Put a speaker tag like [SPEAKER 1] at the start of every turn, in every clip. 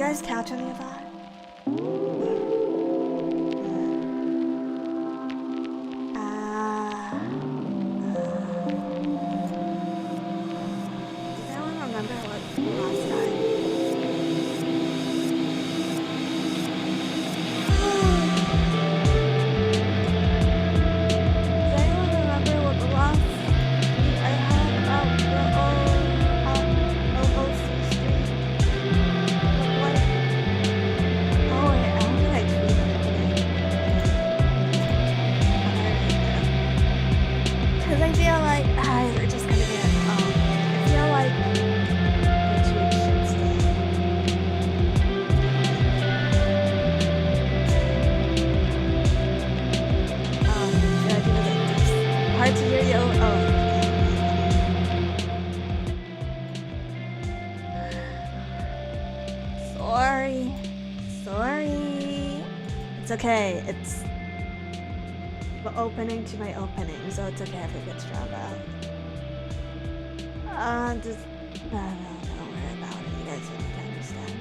[SPEAKER 1] guys catch any of that? Does anyone remember what last time? Does anyone remember what the last tweet I had about the OOC stream looked like? Oh wait, I don't think I tweeted it today. Because I feel like we're just gonna get I feel like the tweet should stay. Should I do it like this? Hard to hear you. Sorry. It's okay. It's the opening to my opening, so it's okay if it gets drowned out. Just don't worry about it. You guys don't understand.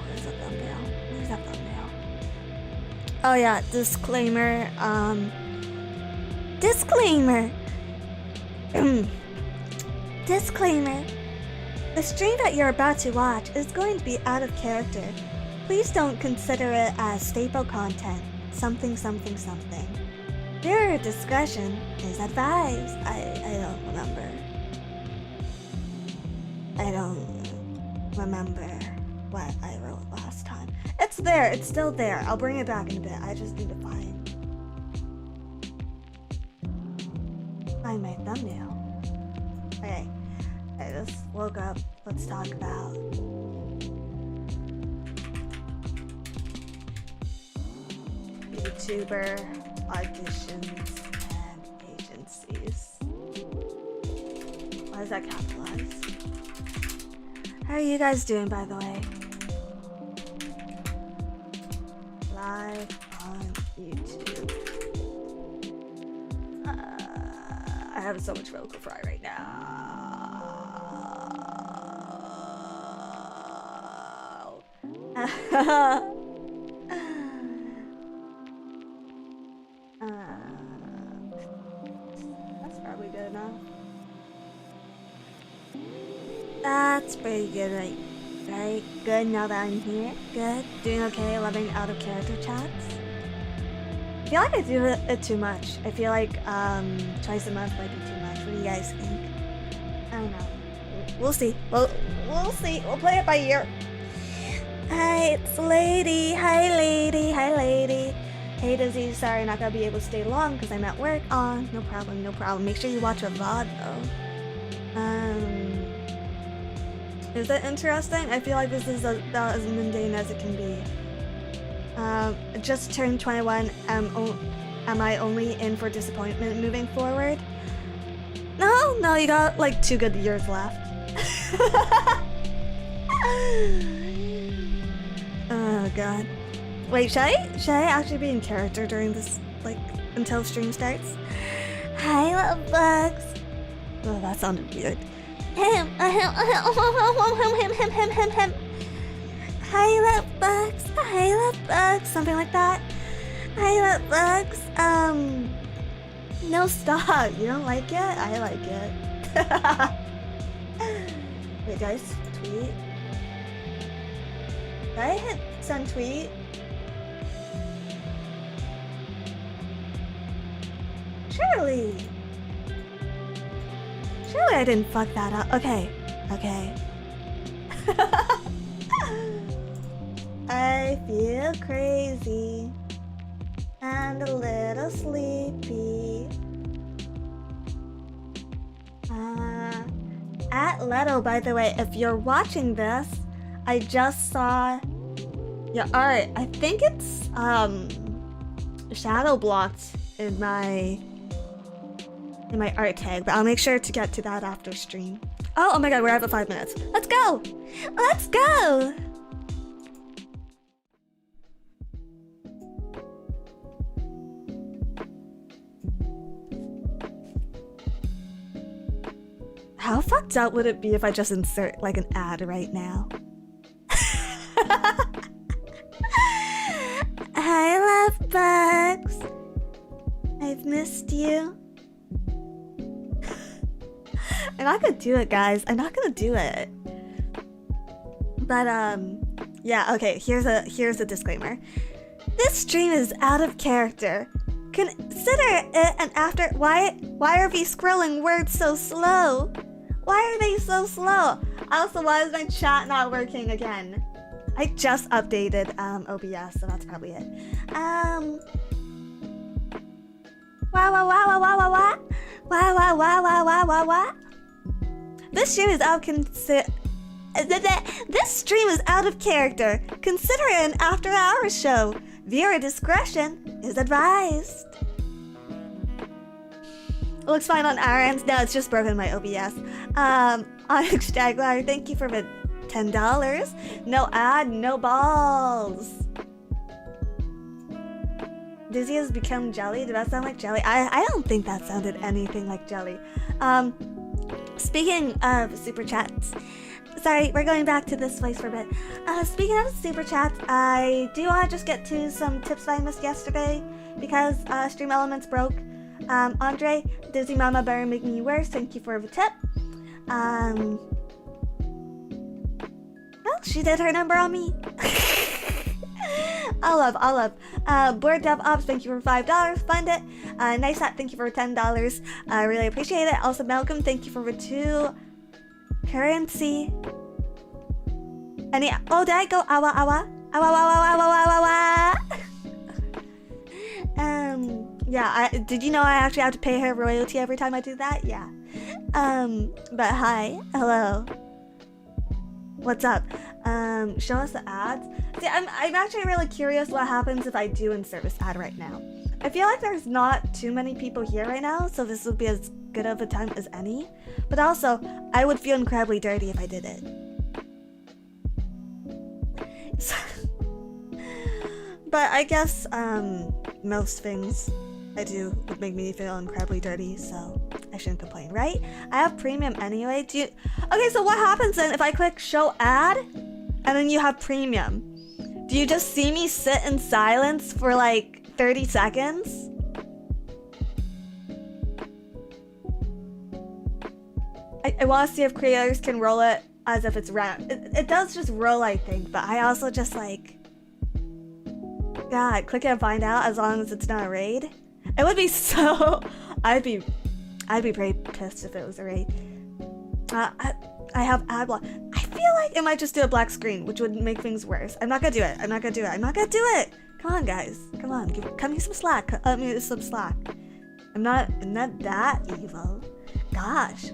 [SPEAKER 1] Where's the thumbnail? Where's that thumbnail? Oh yeah, disclaimer. Disclaimer. Disclaimer. The stream that you're about to watch is going to be out of character. Please don't consider it as staple content. Something. Viewer discretion is advised. I don't remember. I don't remember what I wrote last time. It's there. It's still there. I'll bring it back in a bit. I just need to find my thumbnail. Okay. I just woke up. Let's talk about VTuber, auditions, and agencies. Why is that capitalized? How are you guys doing, by the way? Live on YouTube. I have so much vocal fry right now. That's probably good enough. That's pretty good, right? Right? Good now that I'm here. Good. Doing okay, loving out of character chats. I feel like I do it too much. I feel like twice a month might be too much. What do you guys think? I don't know. We'll see. We'll see. We'll play it by ear. Hi, it's Lady. Hi, Lady. Hi, Lady. Hey, Dizzy. Sorry, not gonna be able to stay long because I'm at work. No problem. No problem. Make sure you watch a VOD though. Is that interesting? I feel like this is about as mundane as it can be. Just turned 21. Am I only in for disappointment moving forward? No, you got like 2 good years left. Oh god. Wait, should I actually be in character during this, like, until stream starts? Hi, love bugs. Oh, that sounded weird. Hi, love bugs. Hi, love bugs. Something like that. Hi, love bugs. No, stop. You don't like it? I like it. Wait, guys, tweet. Did I hit send tweet? Surely I didn't fuck that up. Okay. I feel crazy and a little sleepy. At Leto, by the way, if you're watching this, I just saw your art. I think it's shadow blocked in my art tag, but I'll make sure to get to that after stream. Oh my god, we're at 5 minutes. Let's go! Let's go! How fucked up would it be if I just insert like an ad right now? Hi, love bugs. I've missed you. I'm not gonna do it, guys. I'm not gonna do it. But yeah. Okay. Here's a disclaimer. This stream is out of character. Consider it an after. Why are we scrolling words so slow? Why are they so slow? Also, why is my chat not working again? I just updated OBS, so that's probably it. This stream is out This stream is out of character. Consider it an after-hours show. Viewer discretion is advised. It looks fine on our ends. No, it's just broken my OBS. Onyx Jaguar, thank you for the $10. No ad, no balls. Dizzy has become jelly. Did that sound like jelly? I don't think that sounded anything like jelly. Speaking of super chats, sorry, we're going back to this place for a bit. Speaking of super chats, I do want to just get to some tips I missed yesterday because Stream Elements broke. Andre, Dizzy Mama better make me worse. Thank you for the tip. Well, she did her number on me. I'll love. Board Dev Ops, thank you for $5. Fund it. Nice Hat, thank you for $10. I really appreciate it. Also, Malcolm, thank you for the 2 currency. Any? Oh, did I go awa awa? Awa awa awa awa awa awa? Yeah. Did you know I actually have to pay her royalty every time I do that? Yeah. But hi, hello. What's up? Show us the ads. See, I'm actually really curious what happens if I do insert this ad right now. I feel like there's not too many people here right now, so this would be as good of a time as any. But also, I would feel incredibly dirty if I did it. But I guess most things I do would make me feel incredibly dirty, so I shouldn't complain, right? I have premium anyway. Okay, so what happens then if I click show ad and then you have premium? Do you just see me sit in silence for like 30 seconds? I want to see if creators can roll it as if it's round. It does just roll, I think, but I also just like, God, click it and find out as long as it's not a raid. It would be so, I'd be pretty pissed if it was a raid. I have ad block. I feel like it might just do a black screen, which would make things worse. I'm not gonna do it. I'm not gonna do it. Come on, guys. Come on, cut me some slack. Cut me some slack. I'm not that evil. Gosh.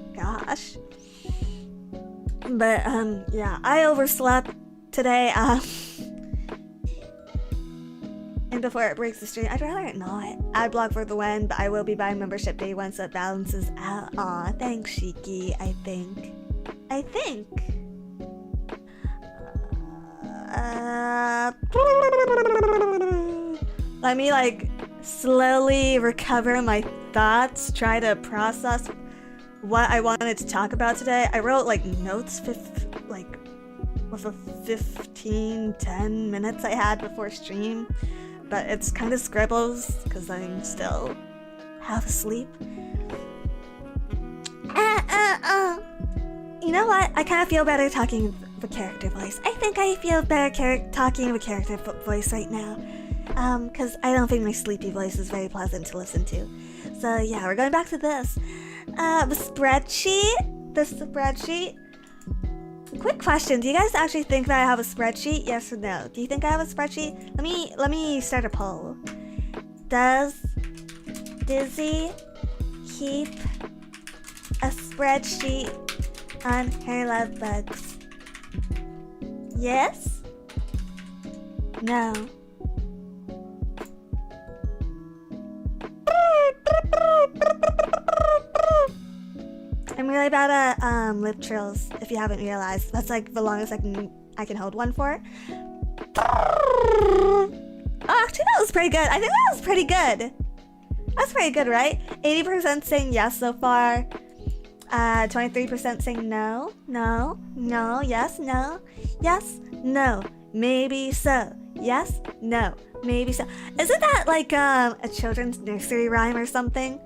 [SPEAKER 1] But yeah, I overslept today. And before it breaks the stream, I'd rather not. Ad block for the win, but I will be buying membership day one so it balances out. Aw, thanks, Shiki. I think. Let me like slowly recover my thoughts, try to process what I wanted to talk about today. I wrote like notes with the 10 minutes I had before stream, but it's kind of scribbles because I'm still half asleep. You know what? I kind of feel better talking with a character voice. I think I feel better talking with a character voice right now. Because I don't think my sleepy voice is very pleasant to listen to. So yeah, we're going back to this. The spreadsheet. Quick question, do you guys actually think that I have a spreadsheet? Yes or no? Do you think I have a spreadsheet? Let me start a poll. Does Dizzy keep a spreadsheet on her love bugs? Yes? No? I'm really bad at lip trills, if you haven't realized. That's like the longest I can hold one for. Oh, actually that was pretty good. I think that was pretty good. That's pretty good, right? 80% saying yes so far. 23% saying no, no, no, yes, no, yes, no, maybe so, yes, no, maybe so. Isn't that like a children's nursery rhyme or something?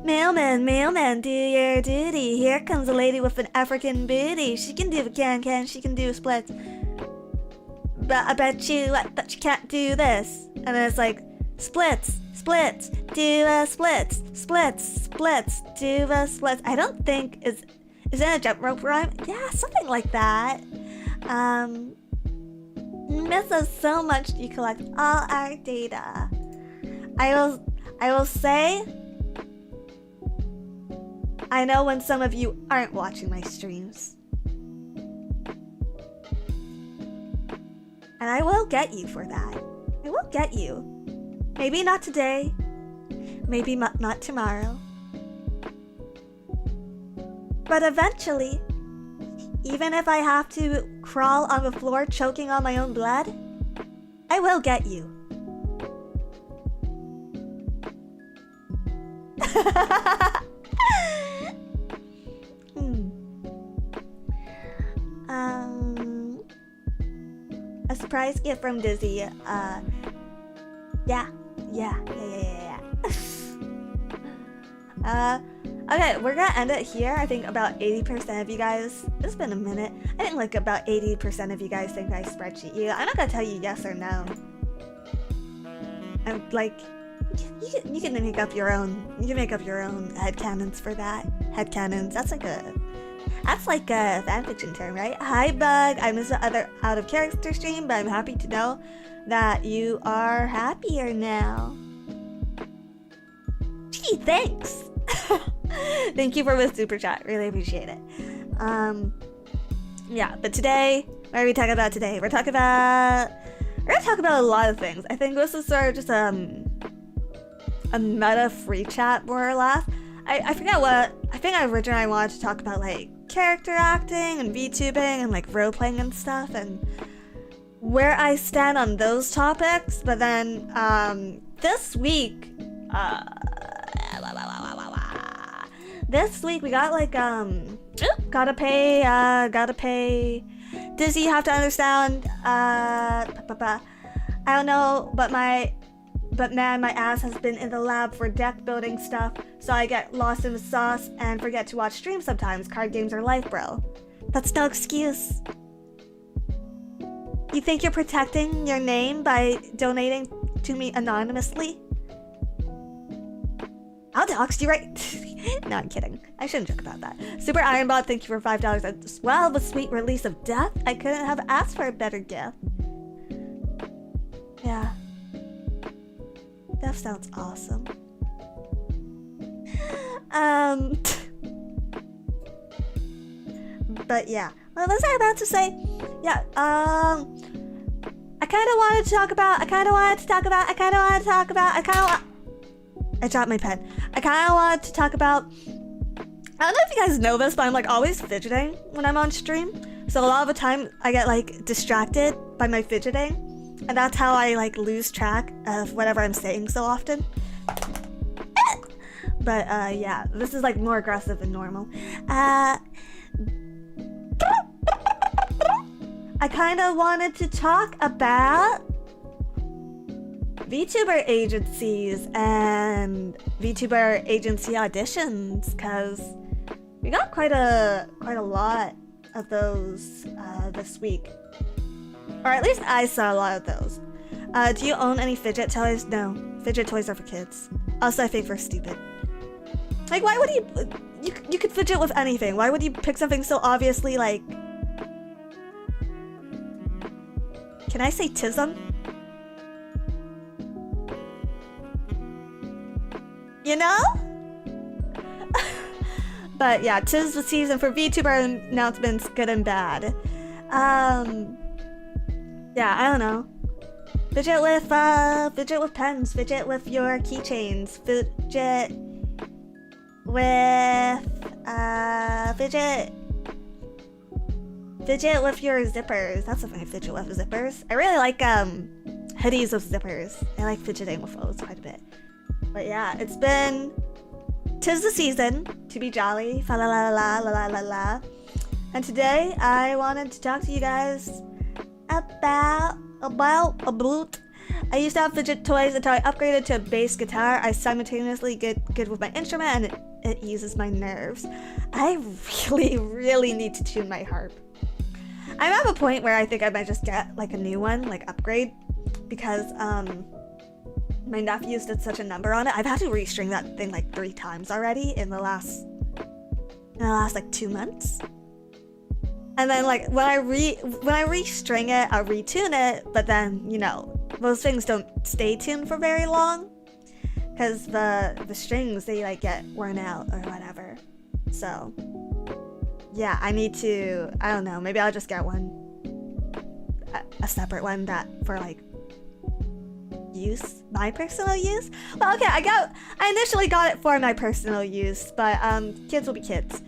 [SPEAKER 1] Mailman, mailman, do your duty. Here comes a lady with an African booty. She can do a can, she can do splits. But I bet you can't do this. And then it's like, splits, splits, do a splits, splits, splits, do a splits. I don't think, is that a jump rope rhyme? Yeah, something like that. Miss us so much, you collect all our data. I will say, I know when some of you aren't watching my streams. And I will get you for that. I will get you. Maybe not today. Maybe not tomorrow. But eventually, even if I have to crawl on the floor choking on my own blood, I will get you. A surprise gift from Dizzy. Yeah. Okay, we're gonna end it here. I think about 80% of you guys, it's been a minute. I think like about 80% of you guys think I spreadsheet you. I'm not gonna tell you yes or no. I'm like, you can make up your own. You can make up your own headcanons for that. Headcanons. That's like a fanfiction term, right? Hi, Bug. I missed the other out of character stream, but I'm happy to know that you are happier now. Gee, thanks. Thank you for the super chat. Really appreciate it. Yeah, but today, what are we talking about today? We're gonna talk about a lot of things. I think this is sort of just a meta free chat, more or less. I forget what. I think I originally wanted to talk about like character acting and VTubing and like role playing and stuff and where I stand on those topics. But then this week we got like gotta pay Dizzy, you have to understand, I don't know, but man, my ass has been in the lab for deck building stuff, so I get lost in the sauce and forget to watch streams sometimes. Card games are life, bro. That's no excuse. You think you're protecting your name by donating to me anonymously? I'll dox you, right? No, I'm kidding. I shouldn't joke about that. Super Ironbot, thank you for $5 as well. The sweet release of Death. I couldn't have asked for a better gift. Yeah. Death sounds awesome. But yeah. What was I about to say? Yeah, I dropped my pen. I kind of wanted to talk about, I don't know if you guys know this, but I'm like always fidgeting when I'm on stream. So a lot of the time I get like distracted by my fidgeting. And that's how I like lose track of whatever I'm saying so often. But yeah, this is like more aggressive than normal. I kind of wanted to talk about VTuber agencies and VTuber agency auditions, because we got quite a lot of those this week, or at least I saw a lot of those. Do you own any fidget toys? No, fidget toys are for kids. Also, I think we're stupid. Like, why would you could fidget with anything? Why would you pick something so obviously like? Can I say tism? You know? But yeah, 'tis the season for VTuber announcements, good and bad. Yeah, I don't know. Fidget with pens, fidget with your keychains, fidget with fidget with your zippers. That's something I fidget with, zippers. I really like hoodies with zippers. I like fidgeting with those quite a bit. But yeah, 'tis the season. to be jolly, fa la la la la la la la. And today I wanted to talk to you guys about I used to have fidget toys until I upgraded to a bass guitar. I simultaneously get good with my instrument and it eases my nerves. I really need to tune my harp. I'm at a point where I think I might just get like a new one, like upgrade, because my nephew's did such a number on it. I've had to restring that thing like 3 times already in the last like 2 months. And then like when I restring it, I'll retune it, but then, you know, those things don't stay tuned for very long because the strings, they like get worn out or whatever. So yeah, I need to, I don't know, maybe I'll just get one, a separate one that for like use, my personal use. Well, okay, I initially got it for my personal use, but kids will be kids.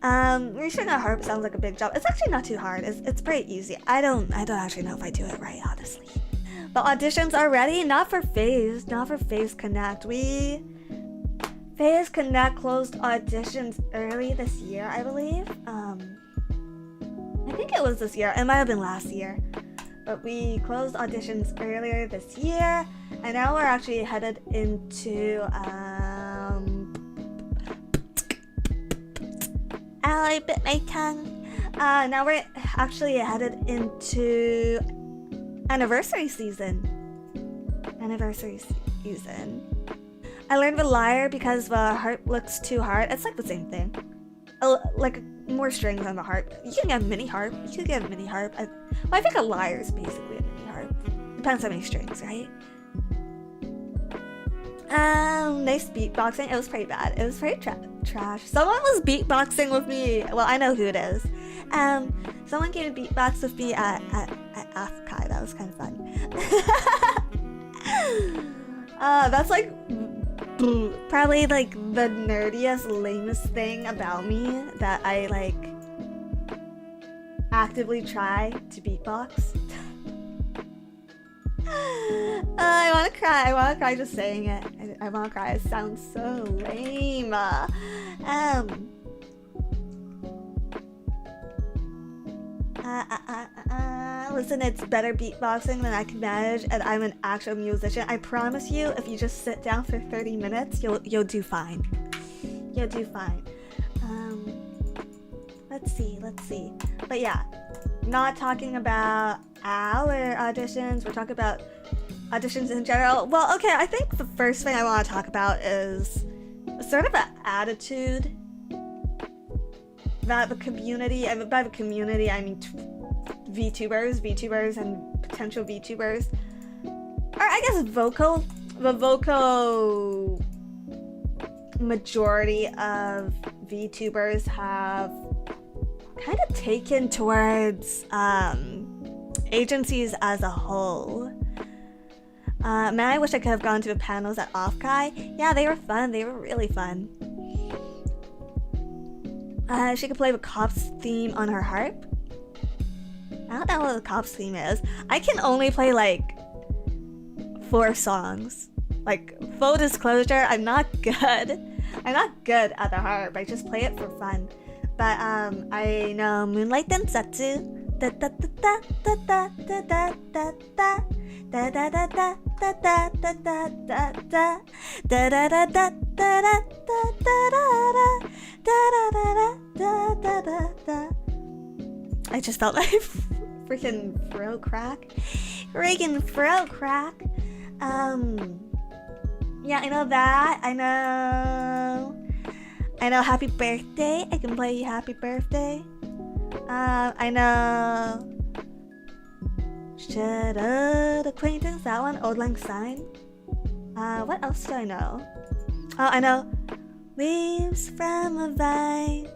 [SPEAKER 1] Restringing a harp sounds like a big job. It's actually not too hard. It's pretty easy. I don't actually know if I do it right, honestly. But auditions are ready, not for Phase Connect. Phase Connect closed auditions early this year, I believe. I think it was this year. It might have been last year. But we closed auditions earlier this year, and now we're actually headed into I bit my tongue. Now we're actually headed into anniversary season. I learned the lyre because the harp looks too hard. It's like the same thing. Like more strings on the harp. You can get a mini harp. I think a lyre is basically a mini harp. Depends how many strings, right? Nice beatboxing. It was pretty bad. It was pretty trash. Someone was beatboxing with me. Well, I know who it is. Someone came to beatbox with me at AFK. That was kind of fun. That's like probably like the nerdiest, lamest thing about me that I like actively try to beatbox. I want to cry just saying it. I want to cry. It sounds so lame. Listen, it's better beatboxing than I can manage, and I'm an actual musician. I promise you, if you just sit down for 30 minutes, you'll do fine. You'll do fine. Let's see. But yeah, not talking about our auditions. We're talking about auditions in general. Well, okay, I think the first thing I want to talk about is sort of an attitude that the community, and by the community I mean VTubers and potential VTubers, or I guess the vocal majority of VTubers have kind of taken towards agencies as a whole. Man, I wish I could have gone to the panels at AFK. Yeah, they were fun. They were really fun. She could play the Cops theme on her harp. I don't know what the Cops theme is. I can only play like 4 songs. Like, full disclosure, I'm not good. I'm not good at the harp. I just play it for fun. But I know Moonlight Densetsu. I just felt like freaking throat crack. Yeah, I know that. I know Happy Birthday. I can play you Happy Birthday. I know Shattered Acquaintance, that one. Old Lang Syne. What else do I know? Oh, I know Leaves from a Vine,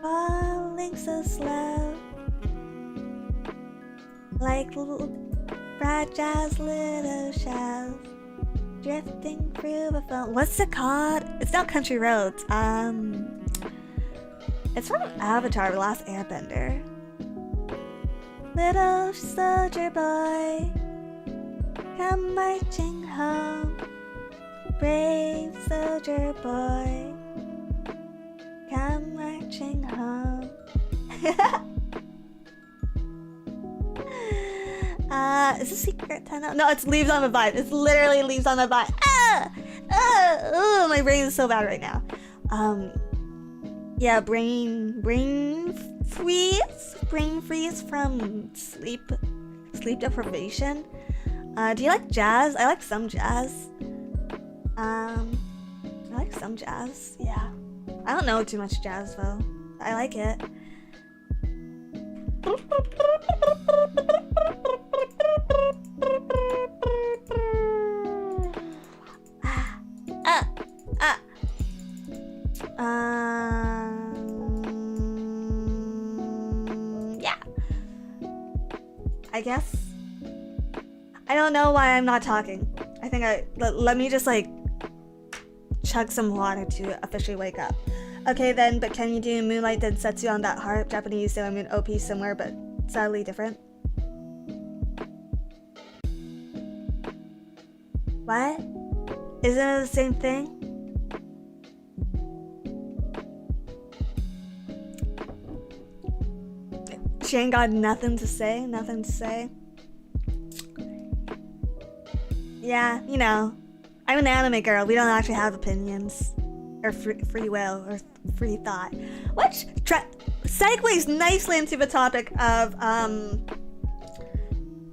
[SPEAKER 1] falling so slow, like little fragile little shells drifting through the phone. What's it called? It's not Country Roads. It's from Avatar: The Last Airbender. Little soldier boy, come marching home. Brave soldier boy, come marching home. Is this Secret Tunnel? No, it's Leaves on the Vine. It's literally Leaves on the Vine. Oh, my brain is so bad right now. Yeah, brain freeze from sleep deprivation. Do you like jazz? I like some jazz. I like some jazz. Yeah, I don't know too much jazz though. I like it. Yeah. I guess. I don't know why I'm not talking. I think let me just like chug some water to officially wake up. Okay then, but can you do Moonlight Densetsu on that harp? Japanese Sailor Moon OP similar, but sadly different. What? Isn't it the same thing? She ain't got nothing to say, Yeah, you know, I'm an anime girl. We don't actually have opinions. Or free will, or free thought. Which segues nicely into the topic of,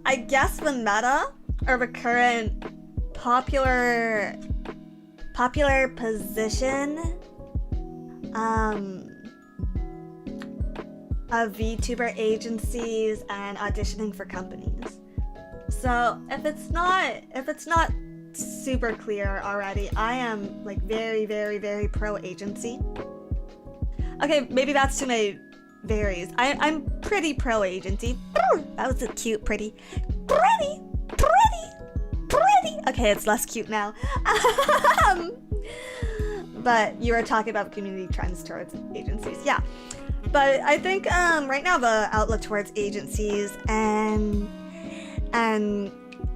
[SPEAKER 1] I guess the meta, or the current popular position of VTuber agencies and auditioning for companies. So if it's not super clear already, I am like very, very, very pro agency. Okay, maybe that's too many varies. I'm pretty pro agency. That was a cute, pretty. Okay, it's less cute now. But you were talking about community trends towards agencies, yeah. But I think right now the outlook towards agencies and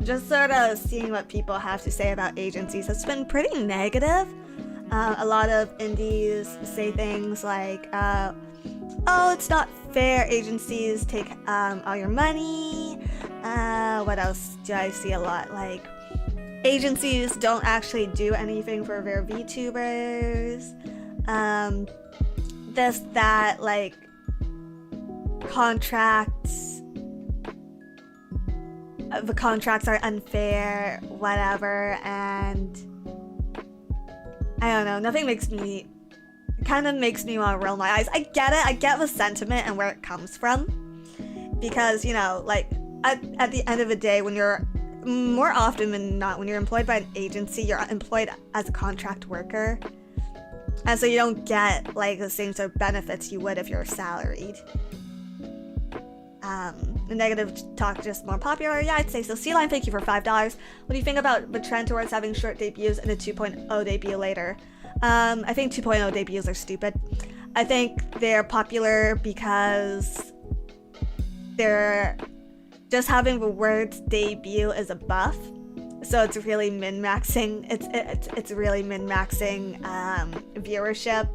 [SPEAKER 1] just sort of seeing what people have to say about agencies has been pretty negative. A lot of indies say things like, oh, it's not fair, agencies take all your money. What else do I see a lot? Like, agencies don't actually do anything for their VTubers. This, that, like, contracts. The contracts are unfair, whatever, and I don't know, nothing makes me, kind of makes me want to roll my eyes. I get it, I get the sentiment and where it comes from, because, you know, like, at the end of the day, when you're, more often than not, when you're employed by an agency, you're employed as a contract worker, and so you don't get, like, the same sort of benefits you would if you're salaried. The negative talk just more popular. Yeah, I'd say so. C-Line, thank you for $5. What do you think about the trend towards having short debuts and a 2.0 debut later? I think 2.0 debuts are stupid. I think they're popular because they're just having the word debut is a buff. So it's really min-maxing. It's really min-maxing viewership,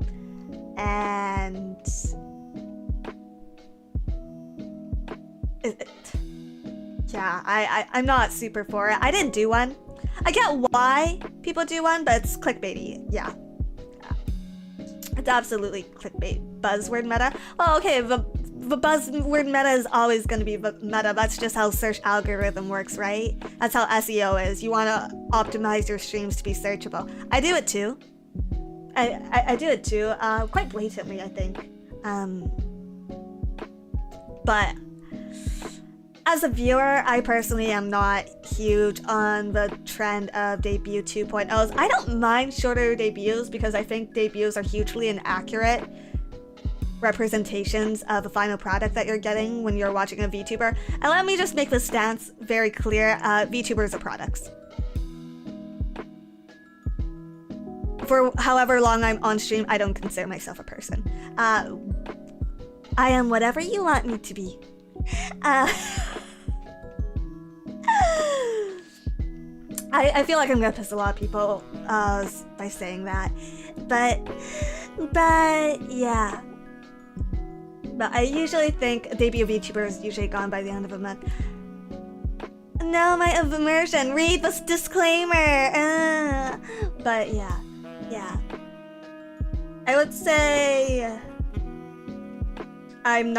[SPEAKER 1] and yeah, I'm not super for it. I didn't do one. I get why people do one, but it's clickbaity. Yeah. It's absolutely clickbait. Buzzword meta. Well, okay, the buzzword meta is always going to be the meta. That's just how search algorithm works, right? That's how SEO is. You want to optimize your streams to be searchable. I do it too. I do it too, quite blatantly, I think. But as a viewer, I personally am not huge on the trend of debut 2.0s. I don't mind shorter debuts because I think debuts are hugely inaccurate representations of the final product that you're getting when you're watching a VTuber. And let me just make this stance very clear. VTubers are products. For however long I'm on stream, I don't consider myself a person. I am whatever you want me to be. I feel like I'm gonna piss a lot of people by saying that, but yeah. But I usually think a debut VTuber is usually gone by the end of a month. No, my immersion. Read this disclaimer. But yeah. I would say I'm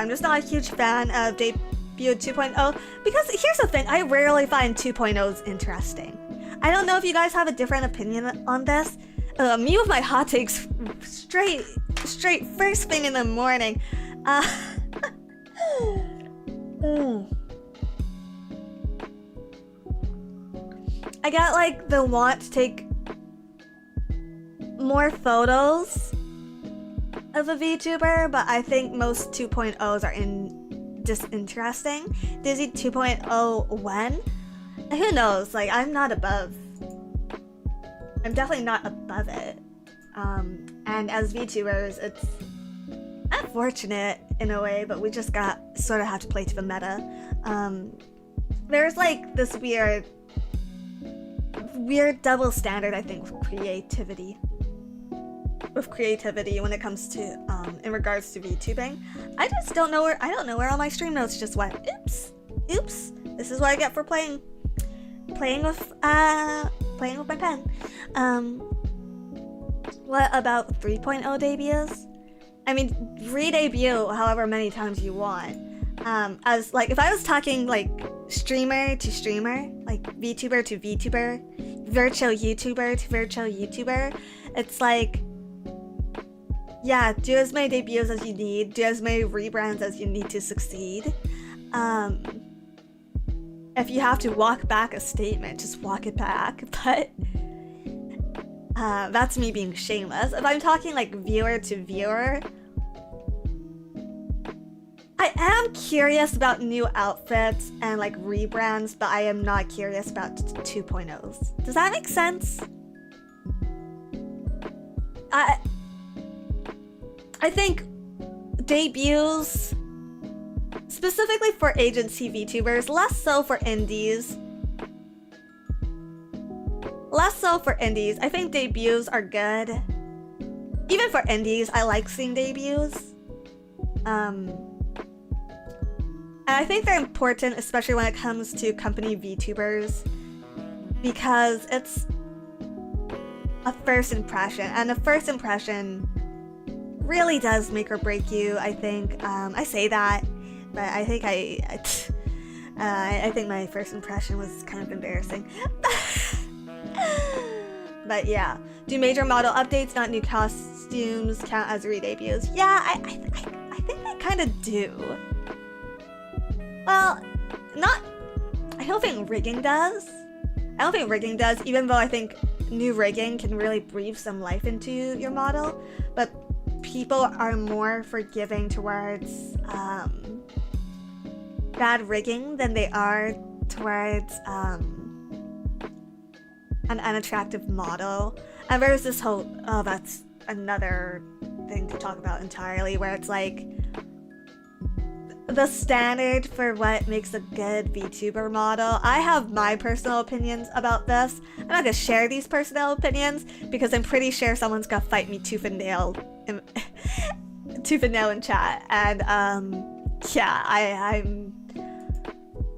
[SPEAKER 1] just not a huge fan of debut 2.0 because here's the thing, I rarely find 2.0s interesting. I don't know if you guys have a different opinion on this. Me with my hot takes straight first thing in the morning. I got like the want to take more photos of a VTuber, but I think most 2.0s are disinteresting. Dizzy 2.0 when? Who knows? Like, I'm definitely not above it. And as VTubers, it's unfortunate in a way, but we just sort of have to play to the meta. There's like this weird double standard, I think, with creativity when it comes to in regards to VTubing. I don't know where all my stream notes just went. Oops. This is what I get for playing with my pen. What about 3.0 debuts? I mean, re-debut however many times you want. As like, if I was talking like streamer to streamer, like VTuber to VTuber, virtual YouTuber to virtual YouTuber, it's like, yeah, do as many debuts as you need, do as many rebrands as you need to succeed. If you have to walk back a statement, just walk it back, but that's me being shameless. If I'm talking like viewer to viewer, I am curious about new outfits and like rebrands, but I am not curious about 2.0s. Does that make sense? I think debuts, specifically for agency VTubers, less so for indies. I think debuts are good. Even for indies, I like seeing debuts. And I think they're important, especially when it comes to company VTubers, because it's a first impression, and a first impression really does make or break you, I think. I say that, but I think I think my first impression was kind of embarrassing. But yeah, do major model updates, not new costumes, count as re-debuts? Yeah, I think they kind of do. Well, I don't think rigging does. Even though I think new rigging can really breathe some life into your model, but people are more forgiving towards bad rigging than they are towards an unattractive model. And there's this whole, that's another thing to talk about entirely, where it's like the standard for what makes a good VTuber model. I have my personal opinions about this. I'm not gonna share these personal opinions because I'm pretty sure someone's gonna fight me tooth and nail in chat. And yeah, I'm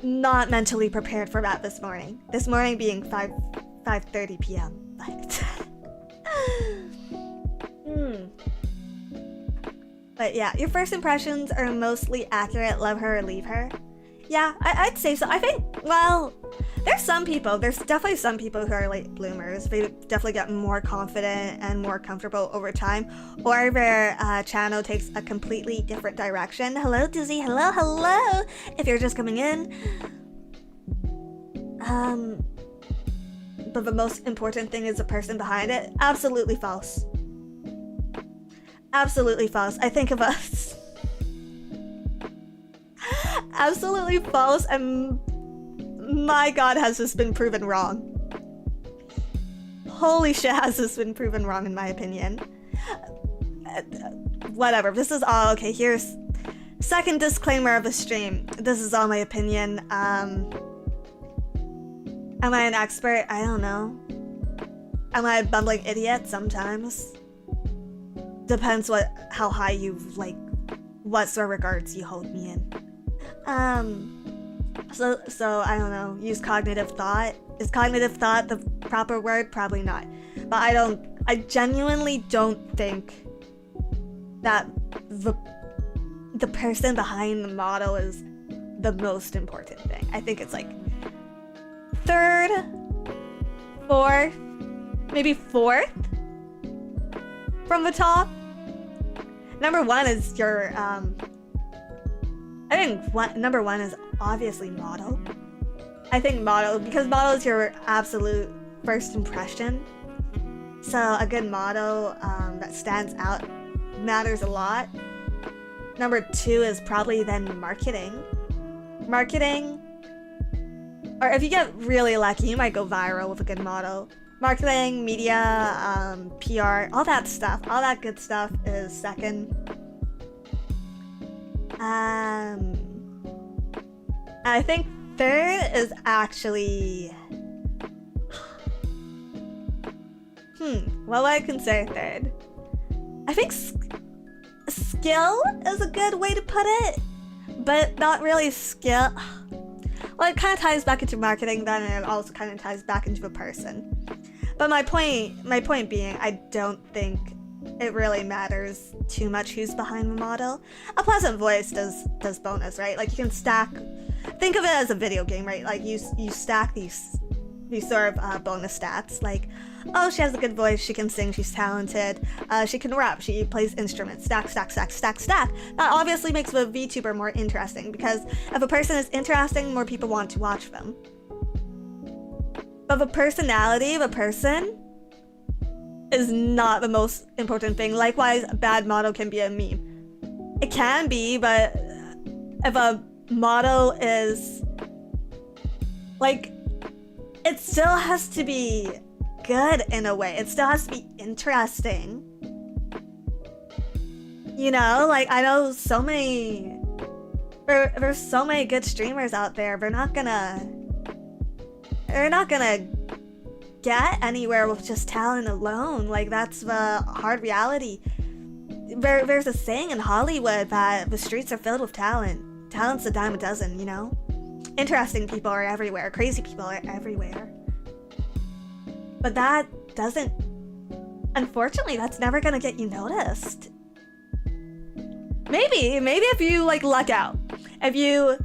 [SPEAKER 1] not mentally prepared for that this morning. This morning being 5:30 p.m. But yeah, your first impressions are mostly accurate. Love her or leave her. Yeah, I'd say so. I think, well, there's definitely some people who are late bloomers. They definitely get more confident and more comfortable over time, or their channel takes a completely different direction. Hello, Dizzy. Hello. If you're just coming in. But the most important thing is the person behind it. Absolutely false. Absolutely false. I think of us. Absolutely false, and my god, has this been proven wrong. Holy shit, has this been proven wrong in my opinion. Whatever, this is all, okay, here's second disclaimer of the stream. This is all my opinion. Am I an expert? I don't know. Am I a bumbling idiot? Sometimes. Depends how high you like, what sort of regards you hold me in. So I don't know. Use cognitive thought. Is cognitive thought the proper word? Probably not. But I genuinely don't think that the person behind the model is the most important thing. I think it's like third, fourth, maybe fourth from the top. Number one is your I think number one is obviously model. I think model, because model is your absolute first impression. So a good model that stands out matters a lot. Number two is probably then marketing. Marketing, or if you get really lucky, you might go viral with a good model. Marketing, media, PR, all that stuff, all that good stuff is second. I think third is actually... what would I consider third? I think skill is a good way to put it, but not really skill. Well, it kind of ties back into marketing then, and it also kind of ties back into a person. But my point being, I don't think it really matters too much who's behind the model. A pleasant voice does bonus, right? Like, you can stack. Think of it as a video game, right? Like, you stack these sort of bonus stats. Like, oh, she has a good voice, she can sing, she's talented, she can rap, she plays instruments. Stack, stack, stack, stack, stack. That obviously makes the VTuber more interesting, because if a person is interesting, more people want to watch them. But the personality of a person is not the most important thing. Likewise, a bad model can be a meme. It can be, but if a model is like, it still has to be good in a way. It still has to be interesting. You know, like, I know so many, there's so many good streamers out there. They're not gonna get anywhere with just talent alone. Like, that's the hard reality. There's a saying in Hollywood that the streets are filled with talent. Talent's a dime a dozen, you know? Interesting people are everywhere. Crazy people are everywhere. But that doesn't... Unfortunately, that's never gonna get you noticed. Maybe if you, like, luck out. If you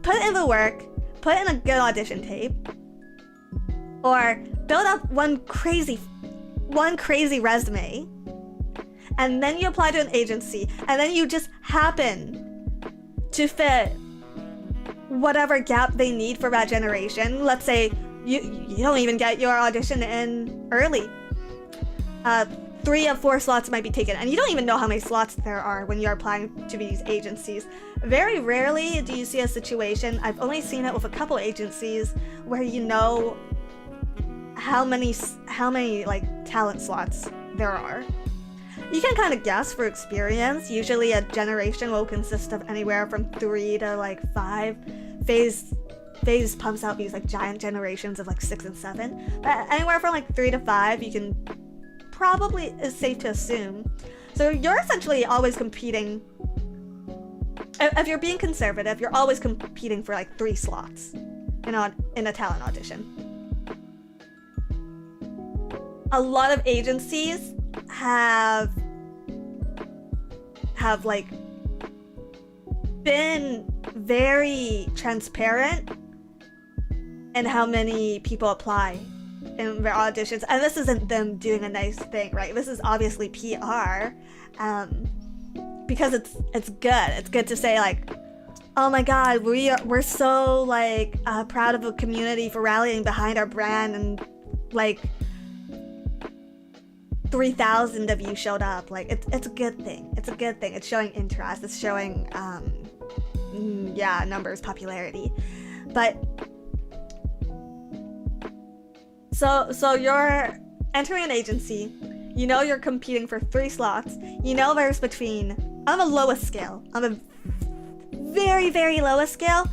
[SPEAKER 1] put in the work, put in a good audition tape, or build up one crazy resume, and then you apply to an agency, and then you just happen to fit whatever gap they need for that generation. Let's say you don't even get your audition in early. 3 of 4 slots might be taken, and you don't even know how many slots there are when you're applying to these agencies. Very rarely do you see a situation, I've only seen it with a couple agencies, where you know how many like talent slots there are. You can kind of guess for experience. Usually a generation will consist of anywhere from 3 to like 5. Phase pumps out these like giant generations of like 6 and 7. But anywhere from like 3 to 5, you can probably, is safe to assume. So you're essentially always competing. If you're being conservative, you're always competing for like 3 slots in a talent audition. A lot of agencies have like been very transparent in how many people apply in their auditions, and this isn't them doing a nice thing, right? This is obviously PR, because it's good. It's good to say like, oh my god, we're so like proud of the community for rallying behind our brand, and like 3,000 of you showed up. Like, it's a good thing. It's a good thing. It's showing interest. It's showing, numbers, popularity. But so you're entering an agency. You know you're competing for 3 slots. You know there's between, on the lowest scale, on the very, very lowest scale,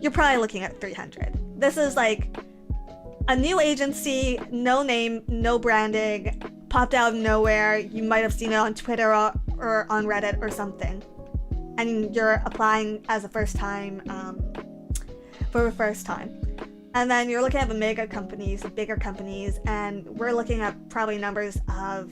[SPEAKER 1] you're probably looking at 300. This is like A new agency, no name, no branding, popped out of nowhere. You might have seen it on Twitter or on Reddit or something. And you're applying as a first time, for the first time. And then you're looking at the mega companies, the bigger companies, and we're looking at probably numbers of,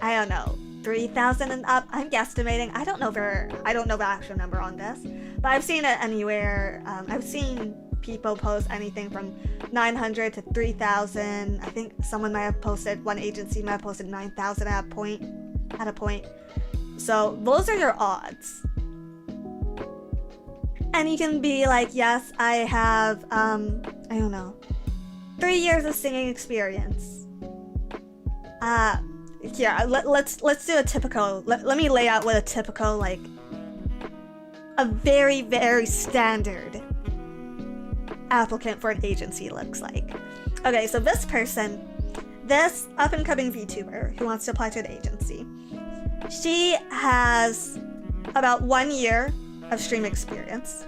[SPEAKER 1] I don't know, 3,000 and up. I'm guesstimating. I don't know the actual number on this, but I've seen it anywhere. I've seen people post anything from 900 to 3,000. I think someone might have posted, one agency might have posted 9,000 at a point. So those are your odds. And you can be like, yes, I have, I don't know, 3 years of singing experience. Yeah, let's do a typical, let me lay out what a typical, like, a very, very standard applicant for an agency looks like. Okay, so this person, this up-and-coming VTuber who wants to apply to an agency, she has about 1 year of stream experience.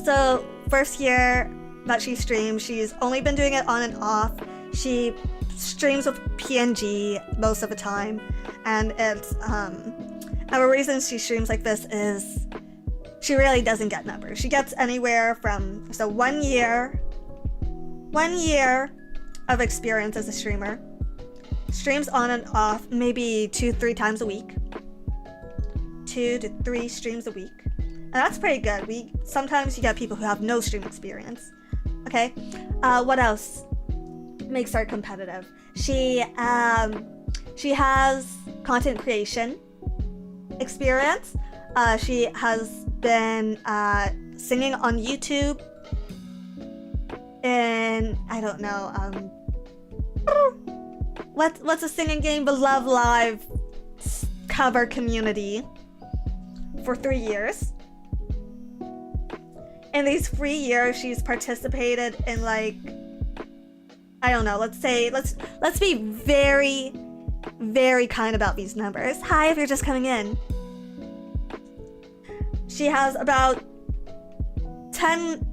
[SPEAKER 1] So first year that she streams, she's only been doing it on and off. She streams with PNG most of the time, and it's and the reason she streams like this is she really doesn't get numbers. She gets anywhere from 1 year of experience as a streamer, streams on and off maybe 2-3 times a week, 2 to 3 streams a week, and that's pretty good. Sometimes you get people who have no stream experience. Okay, what else makes her competitive? She has content creation experience. She has been singing on YouTube in, I don't know, what's a singing game? The Love Live cover community for 3 years. In these 3 years, she's participated in, like, I don't know, let's be very, very kind about these numbers. Hi, if you're just coming in. She has about 10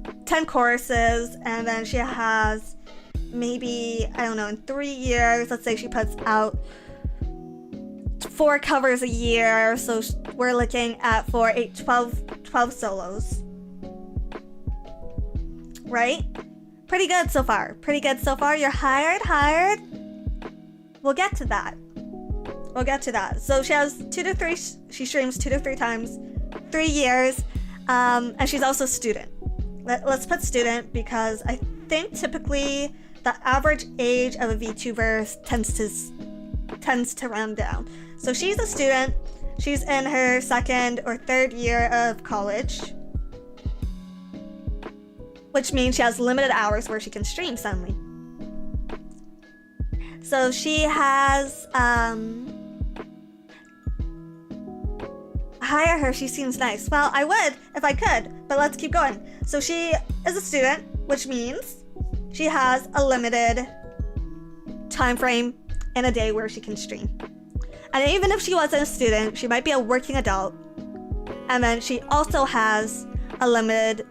[SPEAKER 1] choruses, and then she has maybe, I don't know, in 3 years, let's say she puts out 4 covers a year, so we're looking at 4, 8, 12 solos. Right? Pretty good so far. You're hired. We'll get to that. So she has 2 to 3, she streams 2 to 3 times, 3 years, and she's also a student. Let's put student because I think typically the average age of a VTuber tends to round down. So she's a student. She's in her 2nd or 3rd year of college, which means she has limited hours where she can stream suddenly. So she has, hire her, she seems nice. Well, I would if I could, but let's keep going. So she is a student, which means she has a limited time frame in a day where she can stream. And even if she wasn't a student, she might be a working adult. And then she also has a limited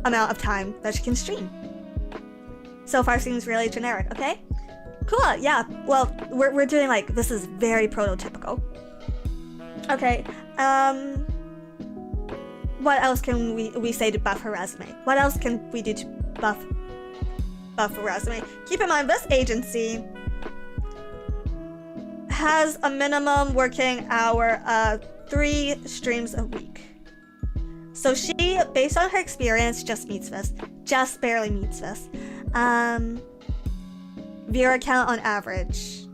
[SPEAKER 1] amount of time that she can stream. So far seems really generic, okay? Cool, yeah. Well, we're doing like, this is very prototypical. Okay, what else can we say to buff her resume? What else can we do to buff her resume? Keep in mind, this agency has a minimum working hour of 3 streams a week. So she, based on her experience, just barely meets this. Viewer count on average.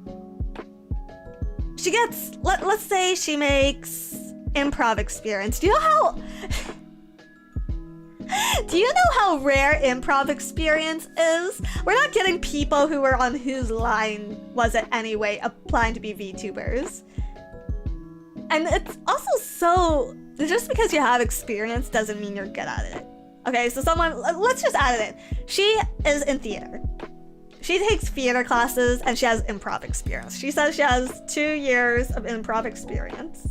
[SPEAKER 1] She gets, let's say she makes improv experience. Do you know how rare improv experience is? We're not getting people who were on Whose Line Was It Anyway applying to be VTubers. And it's also so, just because you have experience doesn't mean you're good at it. Okay, so let's just add it in. She is in theater. She takes theater classes and she has improv experience. She says she has 2 years of improv experience.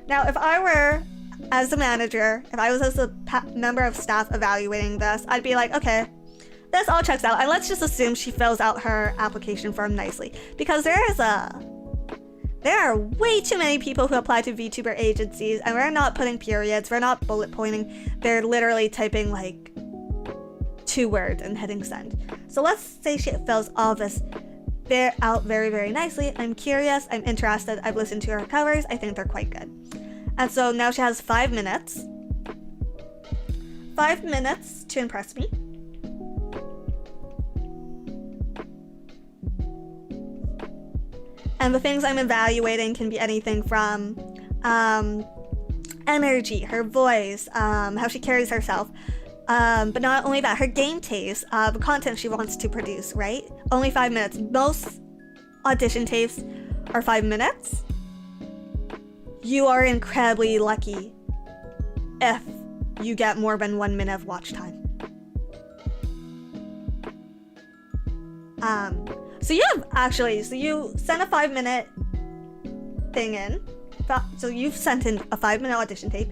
[SPEAKER 1] Now, if I were as the manager, if I was as a member of staff evaluating this, I'd be like, okay, this all checks out, and let's just assume she fills out her application form nicely, because there are way too many people who apply to VTuber agencies, and we're not putting periods, we're not bullet pointing, they're literally typing like 2 words and hitting send. So let's say she fills all this out very, very nicely. I'm curious, I'm interested, I've listened to her covers, I think they're quite good. And so now she has 5 minutes. 5 minutes to impress me. And the things I'm evaluating can be anything from energy, her voice, how she carries herself. But not only that, her game taste, the content she wants to produce, right? Only 5 minutes. Most audition tapes are 5 minutes. You are incredibly lucky if you get more than 1 minute of watch time. So you send a 5-minute thing in. So you've sent in a 5-minute audition tape.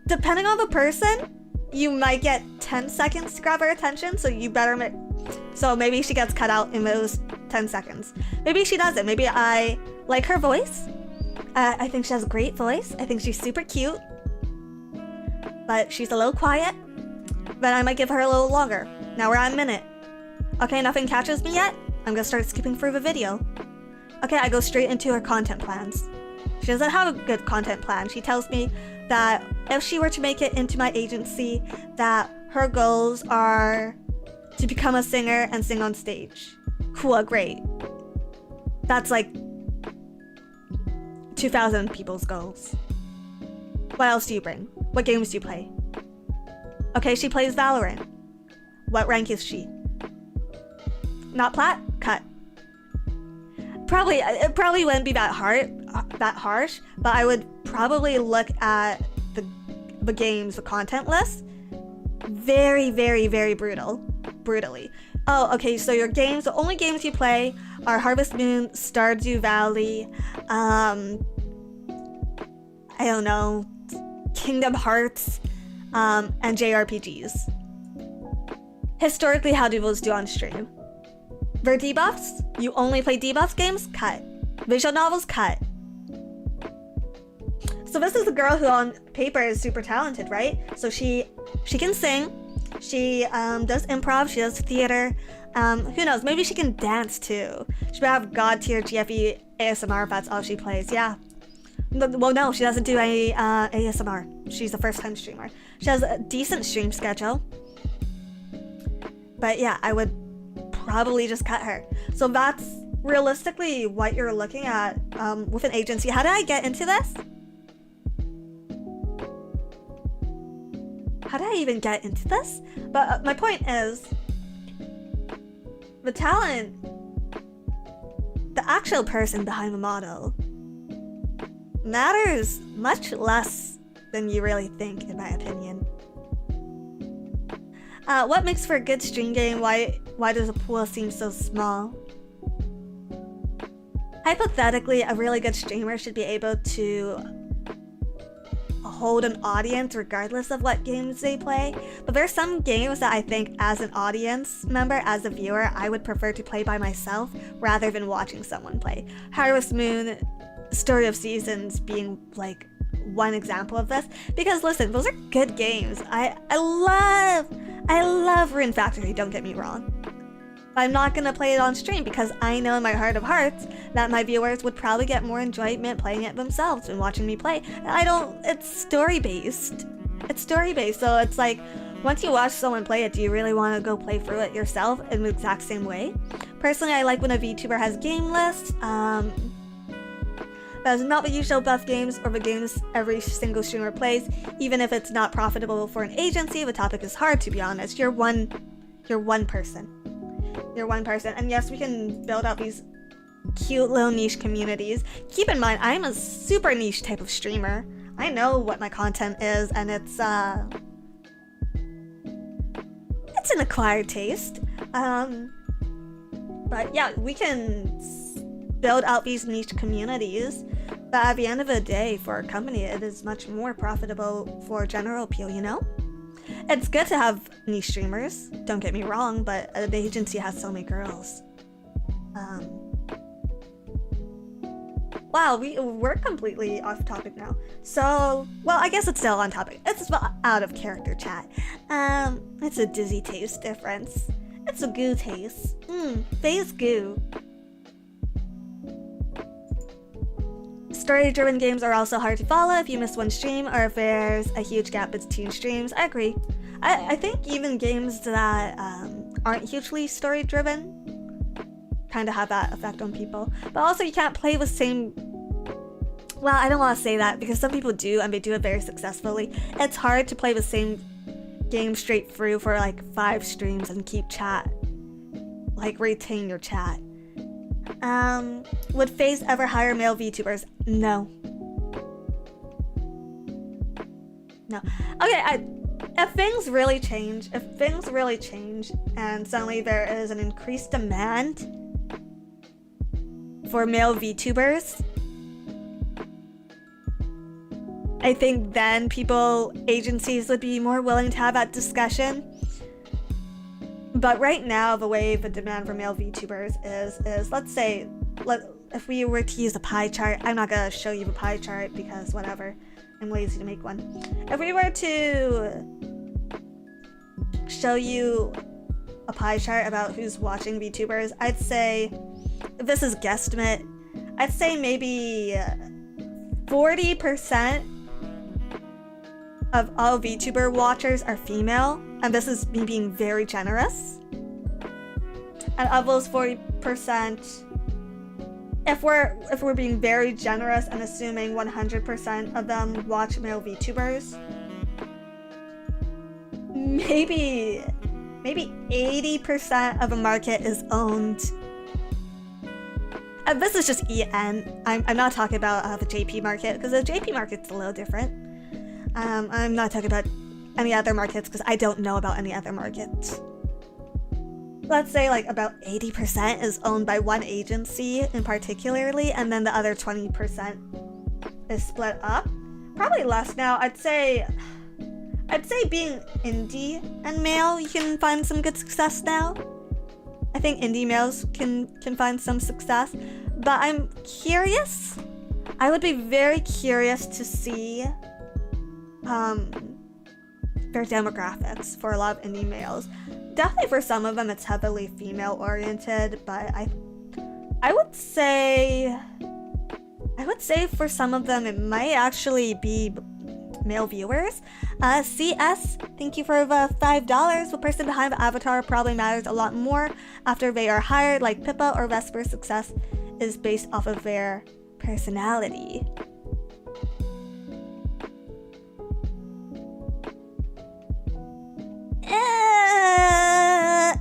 [SPEAKER 1] Depending on the person, you might get 10 seconds to grab her attention, so you better so maybe she gets cut out in those 10 seconds. Maybe she doesn't. Maybe I like her voice. I think she has a great voice. I think she's super cute. But she's a little quiet. But I might give her a little longer. Now we're at a minute. Okay, nothing catches me yet? I'm gonna start skipping through the video. Okay, I go straight into her content plans. She doesn't have a good content plan. She tells me that if she were to make it into my agency, that her goals are to become a singer and sing on stage. Cool, great. That's like 2,000 people's goals. What else do you bring? What games do you play? Okay, she plays Valorant. What rank is she? Not plat? Cut. It probably wouldn't be that harsh, but I would probably look at the games, the content list. Very, very, very brutally. Oh, okay, so your games, the only games you play are Harvest Moon, Stardew Valley, I don't know, Kingdom Hearts, and JRPGs. Historically, how do those do on stream? For debuffs, you only play debuff games? Cut. Visual novels? Cut. So this is a girl who on paper is super talented, right? So she can sing, she does improv, she does theater, who knows, maybe she can dance too. She might have god tier GFE ASMR if that's all she plays, yeah. Well, no, she doesn't do any ASMR. She's a first-time streamer. She has a decent stream schedule. But yeah, I would probably just cut her. So that's realistically what you're looking at with an agency. How did I get into this? How did I even get into this? But my point is, the talent, the actual person behind the model, matters much less than you really think, in my opinion. What makes for a good stream game? Why does the pool seem so small? Hypothetically, a really good streamer should be able to hold an audience regardless of what games they play. But there's some games that I think as an audience member, as a viewer, I would prefer to play by myself rather than watching someone play. Harvest Moon, Story of Seasons being like one example of this. Because listen, those are good games. I love Rune Factory, don't get me wrong. I'm not gonna play it on stream because I know in my heart of hearts that my viewers would probably get more enjoyment playing it themselves than watching me play. It's story-based. It's story-based, so it's like, once you watch someone play it, do you really want to go play through it yourself in the exact same way? Personally, I like when a VTuber has game lists. That's not the usual buff games or the games every single streamer plays. Even if it's not profitable for an agency, the topic is hard, to be honest. You're one person. You're one person. And yes, we can build out these cute little niche communities. Keep in mind, I'm a super niche type of streamer. I know what my content is, and it's an acquired taste. But yeah, we can build out these niche communities But at the end of the day, for a company, it is much more profitable for general appeal, you know? It's good to have niche streamers, don't get me wrong, but the agency has so many girls. Wow, we're completely off topic now. So, well, I guess it's still on topic. It's out of character chat. It's a dizzy taste difference. It's a goo taste. Phase goo. Story-driven games are also hard to follow if you miss one stream or if there's a huge gap between streams. I agree. I think even games that aren't hugely story-driven kind of have that effect on people. But also you can't play the same... Well, I don't want to say that because some people do and they do it very successfully. It's hard to play the same game straight through for like 5 streams and keep chat. Like retain your chat. Would FaZe ever hire male VTubers? No. No. Okay, if things really change and suddenly there is an increased demand for male VTubers, I think then agencies would be more willing to have that discussion. But right now, the way the demand for male VTubers is let's say, if we were to use a pie chart, I'm not gonna show you the pie chart because whatever, I'm lazy to make one. If we were to show you a pie chart about who's watching VTubers, I'd say, this is guesstimate, I'd say maybe 40% of all VTuber watchers are female, and this is me being very generous. And of those 40%, if we're being very generous and assuming 100% of them watch male VTubers, maybe 80% of the market is owned. And this is just EN. I'm not talking about the JP market, because the JP market's a little different. I'm not talking about any other markets because I don't know about any other markets. Let's say like about 80% is owned by one agency in particularly, and then the other 20% is split up. Probably less now. I'd say being indie and male, you can find some good success now. I think indie males can find some success, but I'm curious. I would be very curious to see their demographics for a lot of indie males. Definitely for some of them it's heavily female oriented, but I would say for some of them it might actually be male viewers. CS, thank you for the $5. The person behind the avatar probably matters a lot more after they are hired, like Pippa or Vesper's success is based off of their personality.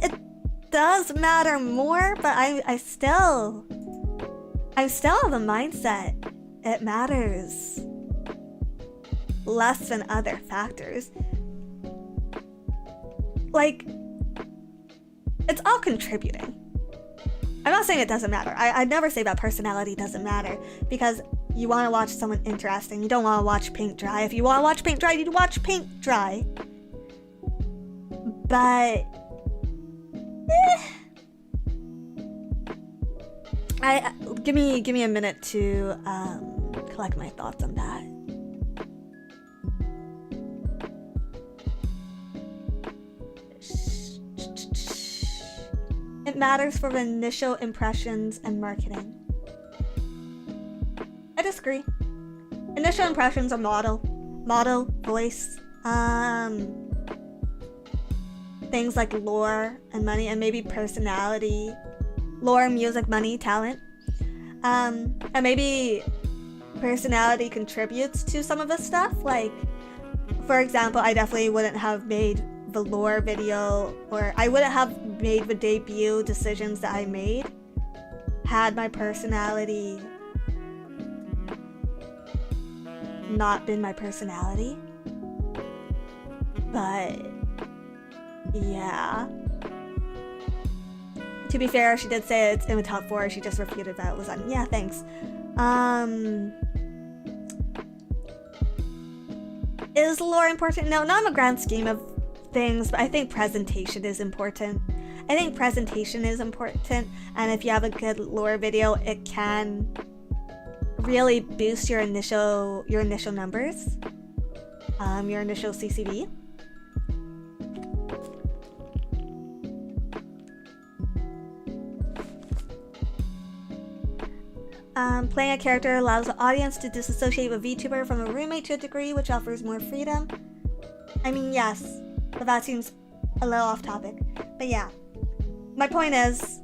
[SPEAKER 1] It does matter more, but I'm still of the mindset it matters less than other factors. Like, it's all contributing. I'm not saying it doesn't matter. I'd never say that personality doesn't matter, because you want to watch someone interesting. You don't want to watch paint dry. If you want to watch paint dry, you watch paint dry. But give me a minute to collect my thoughts on that. It matters for the initial impressions and marketing. I disagree. Initial impressions are model, voice, things like lore and money, and maybe personality. Lore, music, money, talent. And maybe personality contributes to some of this stuff. Like, for example, I definitely wouldn't have made the lore video, or I wouldn't have made the debut decisions that I made had my personality not been my personality. But yeah. To be fair, she did say it's in the top 4. She just refuted that it was on. Yeah, thanks. Is lore important? No, not in the grand scheme of things, but I think presentation is important. I think presentation is important, and if you have a good lore video, it can really boost your initial numbers, your initial CCV. Playing a character allows the audience to disassociate with VTuber from a roommate to a degree, which offers more freedom. I mean, yes, but that seems a little off topic. But yeah, my point is,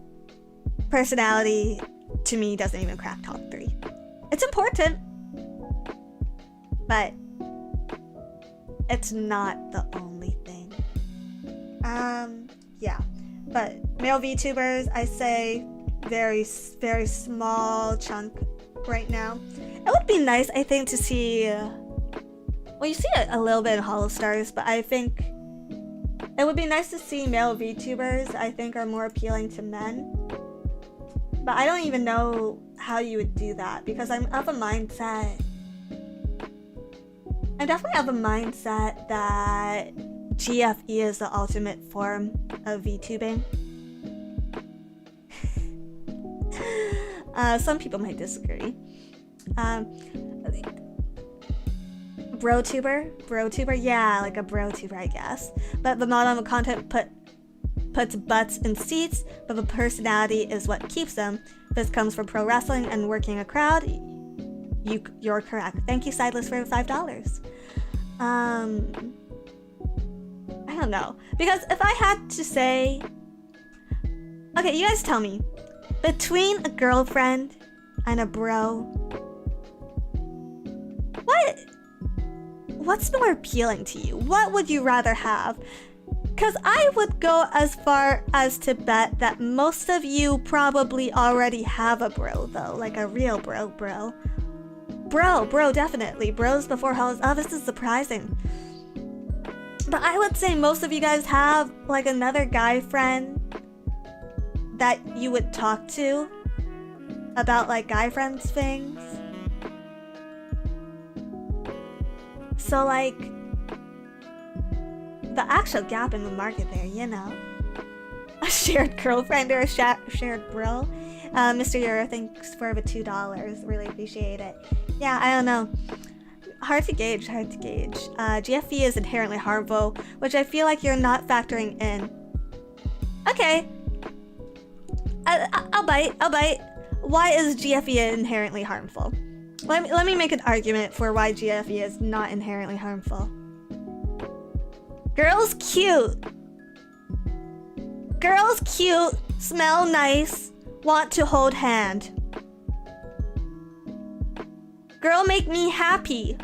[SPEAKER 1] personality to me doesn't even crack top 3. It's important, but it's not the only thing. Yeah, but male VTubers, I say very small chunk right now. It would be nice, I think, to see well, you see it a little bit in Hollow Stars, but I think it would be nice to see male VTubers. I think are more appealing to men, but I don't even know how you would do that, because I'm of a mindset that GFE is the ultimate form of VTubing. Some people might disagree. Brotuber, yeah, like a brotuber, I guess. But the model of content puts butts in seats, but the personality is what keeps them. This comes from pro wrestling and working a crowd. You're correct. Thank you, Sideless, for $5. I don't know, because if I had to say, okay, you guys tell me, between a girlfriend and a bro, what's more appealing to you? What would you rather have? Because I would go as far as to bet that most of you probably already have a bro, though, like a real bro, definitely. Bros before hoes. Oh, this is surprising. But I would say most of you guys have like another guy friend that you would talk to about like guy friends things. So like the actual gap in the market there, you know. A shared girlfriend or a shared bro. Mr. Euro, thanks for the $2. Really appreciate it. Yeah, I don't know. Hard to gauge. GFE is inherently harmful, which I feel like you're not factoring in. Okay. I'll bite. Why is GFE inherently harmful? Let me make an argument for why GFE is not inherently harmful. Girls cute, smell nice, want to hold hand. Girl make me happy.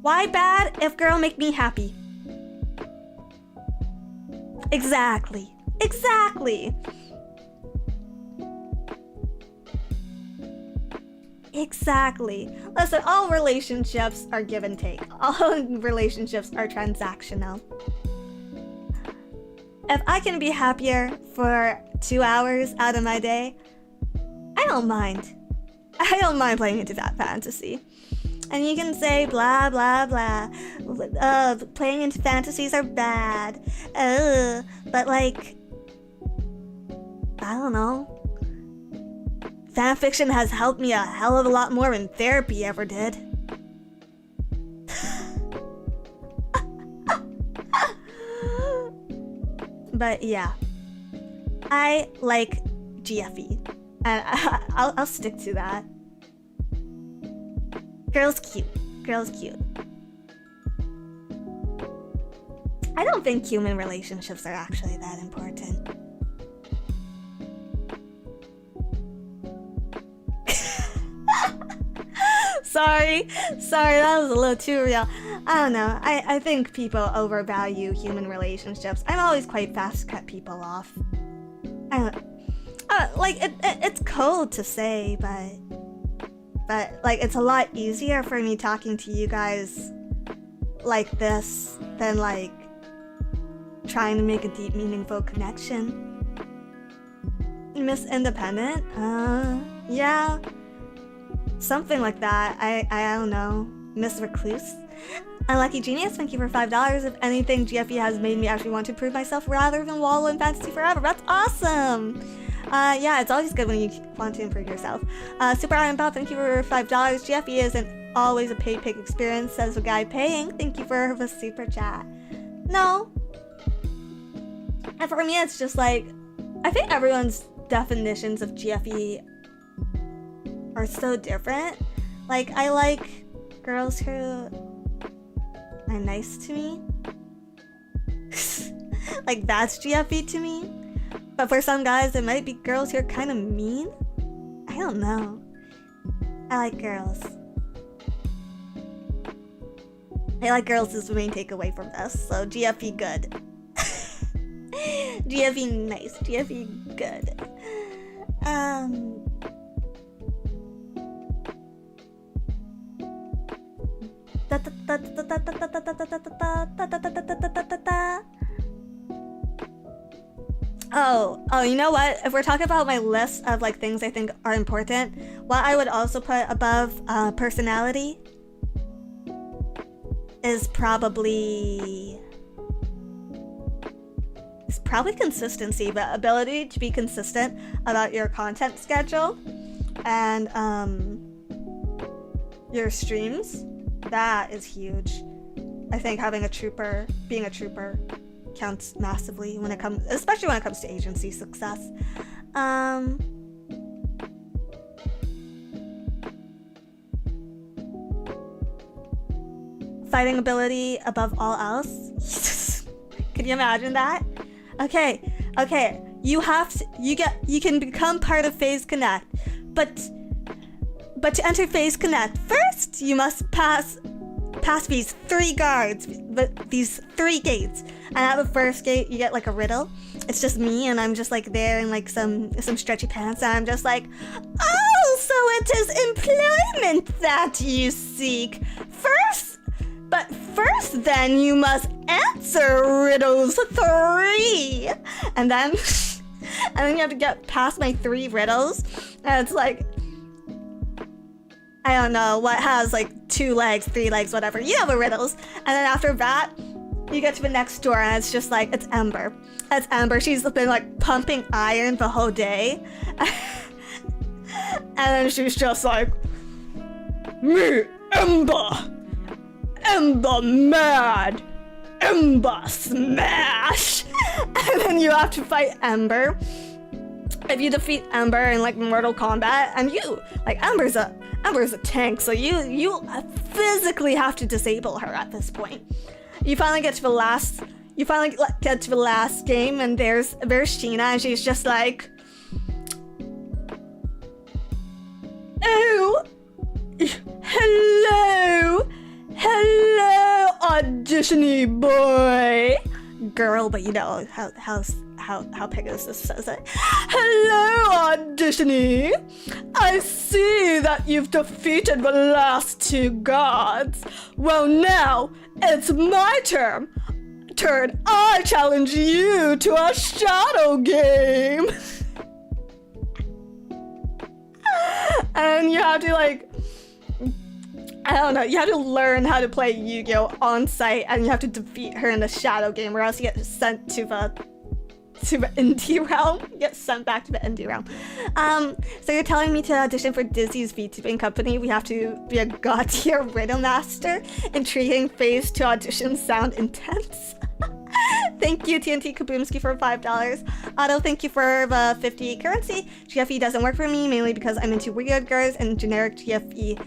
[SPEAKER 1] Why bad if girl make me happy? Exactly. Listen, all relationships are give and take. All relationships are transactional. If I can be happier for 2 hours out of my day, I don't mind. I don't mind playing into that fantasy. And you can say blah blah blah. Playing into fantasies are bad. But like, I don't know. Fanfiction has helped me a hell of a lot more than therapy ever did. But yeah, I like GFE, and I'll stick to that. Girls cute. I don't think human relationships are actually that important. Sorry, that was a little too real. I don't know. I think people overvalue human relationships. I'm always quite fast to cut people off. I don't like it's cold to say, but like it's a lot easier for me talking to you guys like this than like trying to make a deep, meaningful connection. Miss Independent? Yeah. Something like that. I don't know. Miss Recluse? Unlucky Genius, thank you for $5. If anything, GFE has made me actually want to prove myself rather than wallow in fantasy forever. That's awesome! Yeah, it's always good when you want to improve yourself. Super Iron Bob, thank you for $5. GFE isn't always a paid pig experience, says the guy paying. Thank you for the super chat. No. And for me, it's just like, I think everyone's definitions of GFE are so different. Like, I like girls who are nice to me. Like, that's GFE to me. But for some guys, it might be girls who are kind of mean. I don't know. I like girls. I like girls is the main takeaway from this, so GFE good. GFE nice, GFE good. Oh, you know what? If we're talking about my list of like things I think are important, what I would also put above personality is probably consistency, but ability to be consistent about your content schedule and your streams. That is huge. I think being a trooper counts massively when it comes, especially when it comes to agency success. Fighting ability above all else. Can you imagine that? Okay. You can become part of FaZe Connect, but to enter FaZe Connect, first you must pass these 3 guards, these 3 gates. And at the first gate, you get like a riddle. It's just me, and I'm just like there in like some stretchy pants, and I'm just like, oh, so it is employment that you seek. First, then you must answer riddles 3, and then you have to get past my 3 riddles, and it's like, I don't know what has like 2 legs, 3 legs, whatever. You know the riddles, and then after that, you get to the next door, and it's just like, it's Ember. It's Ember. She's been like pumping iron the whole day, and then she's just like, me, Ember. Ember mad! Ember smash! And then you have to fight Ember. If you defeat Ember in like Mortal Kombat, and Ember's a tank, so you physically have to disable her at this point. You finally get to the last game, and there's Sheena, and she's just like, oh, hello, audition-y boy, girl, but you know how Pegasus says it. Hello, audition-y. I see that you've defeated the last 2 gods. Well, now it's my turn. I challenge you to a shadow game. And you have to like, I don't know, you have to learn how to play Yu-Gi-Oh! On site, and you have to defeat her in the shadow game, or else you get sent to the indie realm. You get sent back to the indie realm. So you're telling me to audition for Disney's VTubing company, we have to be a god-tier riddle master? Intriguing phase to audition sound intense. Thank you, TNT Kaboomski, for $5. Otto, thank you for the 50 currency. GFE doesn't work for me, mainly because I'm into weird girls, and generic GFE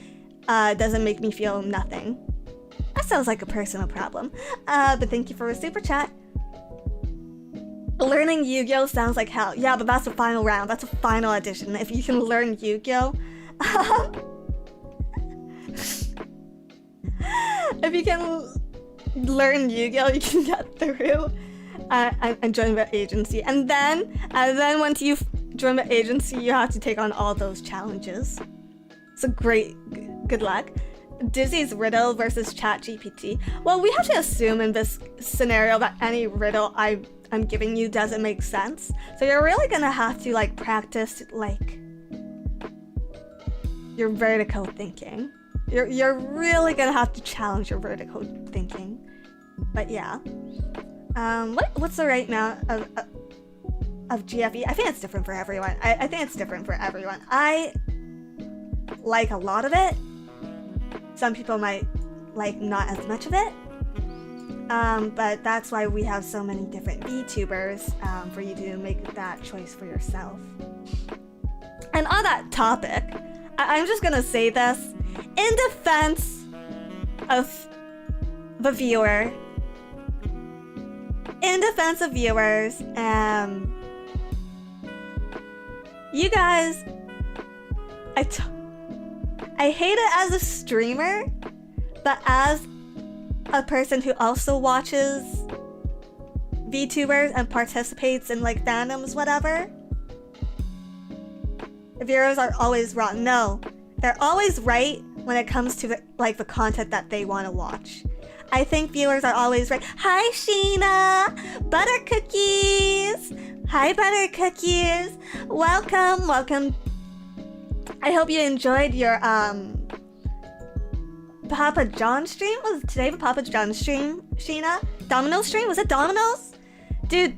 [SPEAKER 1] doesn't make me feel nothing. That sounds like a personal problem. But thank you for a super chat. Learning Yu-Gi-Oh! Sounds like hell. Yeah, but that's the final round. That's a final audition. If you can learn Yu-Gi-Oh! If you can learn Yu-Gi-Oh! You can get through and join the agency. And then once you join the agency, you have to take on all those challenges. So good luck. Disney's riddle versus ChatGPT. Well, we have to assume in this scenario that any riddle I I'm giving you doesn't make sense. So you're really gonna have to like practice like your vertical thinking. You're really gonna have to challenge your vertical thinking. But yeah. What's the right amount of GFE? I think it's different for everyone. I think it's different for everyone. I like a lot of it. Some people might like not as much of it. But that's why we have so many different VTubers for you to make that choice for yourself. And on that topic, I'm just gonna say this in defense of the viewer. In defense of viewers, you guys, I hate it as a streamer, but as a person who also watches VTubers and participates in like fandoms, whatever, viewers are always wrong. No, they're always right when it comes to the content that they want to watch. I think viewers are always right. Hi, Sheena! Butter cookies! Hi, butter cookies! Welcome, welcome. I hope you enjoyed your Papa John stream? Was today the Papa John stream, Sheena? Domino's stream? Was it Domino's? Dude,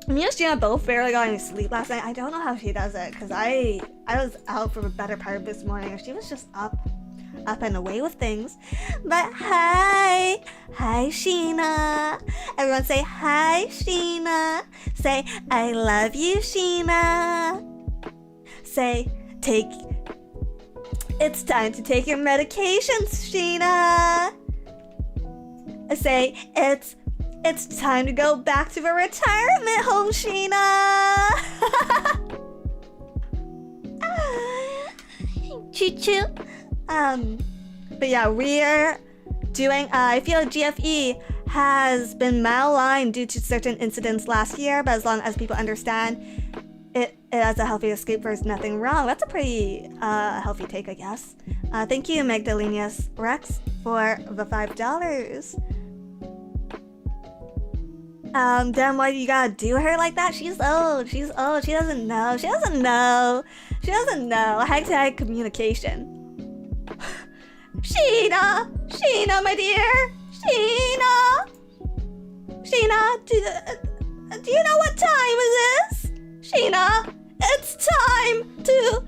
[SPEAKER 1] me and Sheena both barely got any sleep last night. I don't know how she does it, because I was out for the better part of this morning, and she was just up and away with things. But hi Sheena. Everyone say hi, Sheena. Say I love you, Sheena. Say it's time to take your medications, Sheena. Say it's time to go back to the retirement home, Sheena. Choo-choo. But yeah, we're doing, I feel GFE has been malaligned due to certain incidents last year, but as long as people understand it as a healthy escape, there's nothing wrong. That's a pretty healthy take, I guess. Thank you, Magdalenius Rex, for the $5. Then why you gotta do her like that? She's old, she doesn't know. Hag-to-hag communication. Sheena, my dear, Sheena, do you know what time it is? Sheena, it's time to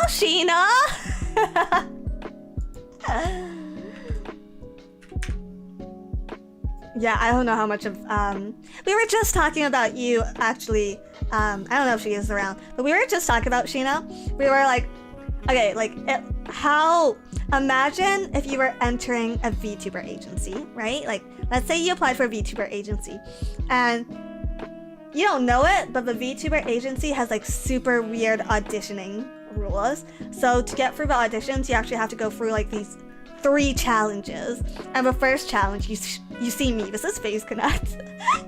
[SPEAKER 1] Sheena. Yeah, I don't know how much of we were just talking about you actually. I don't know if she is around, but we were just talking about Sheena. We were like, okay, imagine if you were entering a VTuber agency, right? Like, let's say you applied for a VTuber agency and you don't know it, but the VTuber agency has like super weird auditioning rules. So to get through the auditions, you actually have to go through like these 3 challenges. And the first challenge, you see me. This is Phase Connect.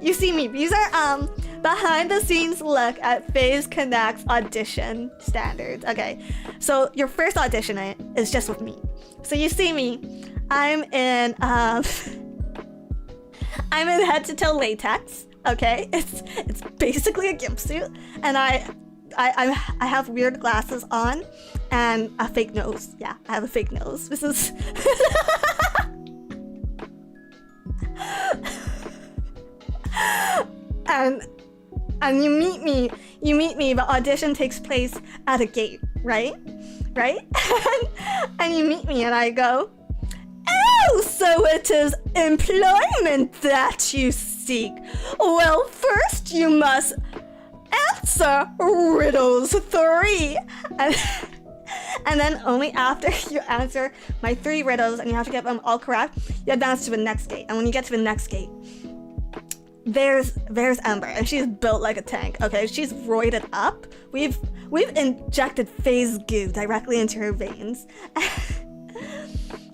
[SPEAKER 1] You see me. These are behind the scenes look at Phase Connect's audition standards. Okay, so your first audition is just with me. So you see me. I'm in head to toe latex. Okay, it's basically a gimp suit, and I have weird glasses on and a fake nose. Yeah, I have a fake nose. This is and you meet me. The audition takes place at a gate, right? and you meet me, and I go, "Oh, so it is employment that you seek. Well, first you must answer riddles 3. And then only after you answer my 3 riddles and you have to get them all correct, you advance to the next gate. And when you get to the next gate, there's Ember, and she's built like a tank. Okay, she's roided up. We've injected phase goo directly into her veins.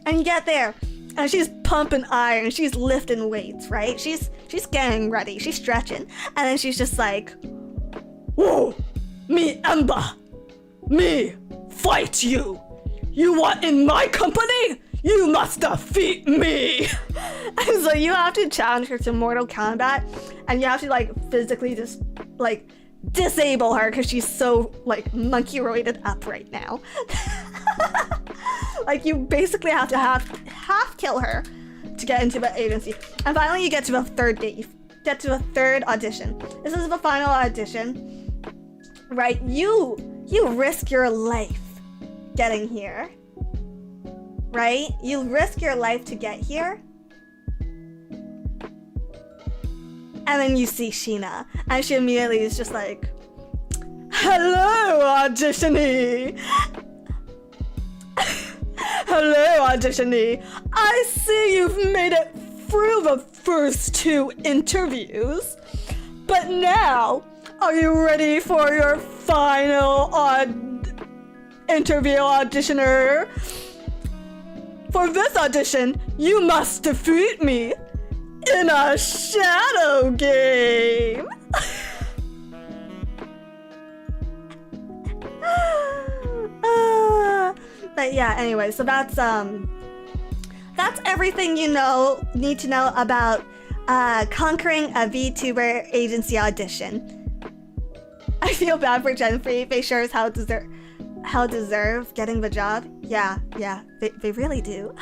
[SPEAKER 1] And you get there, and she's pumping iron, she's lifting weights, right? She's getting ready, she's stretching, and then she's just like, "Whoa, me Ember, me fight you. You want in my company? You must must defeat me. And so you have to challenge her to Mortal Kombat, and you have to like physically just like disable her because she's so like monkey-roided up right now. Like you basically have to half kill her to get into the agency. And finally you get to the third date. You get to the third audition. This is the final audition. Right? You risk your life getting here. Right? You risk your life to get here. And then you see Sheena, and she immediately is just like, hello, auditionee. Hello, auditionee. I see you've made it through the first 2 interviews. But now, are you ready for your final interview, auditioner? For this audition, you must defeat me in a shadow game. But yeah, anyway, so that's everything you need to know about conquering a VTuber agency audition. I feel bad for Gen3. They sure as hell deserve getting the job. Yeah, they really do.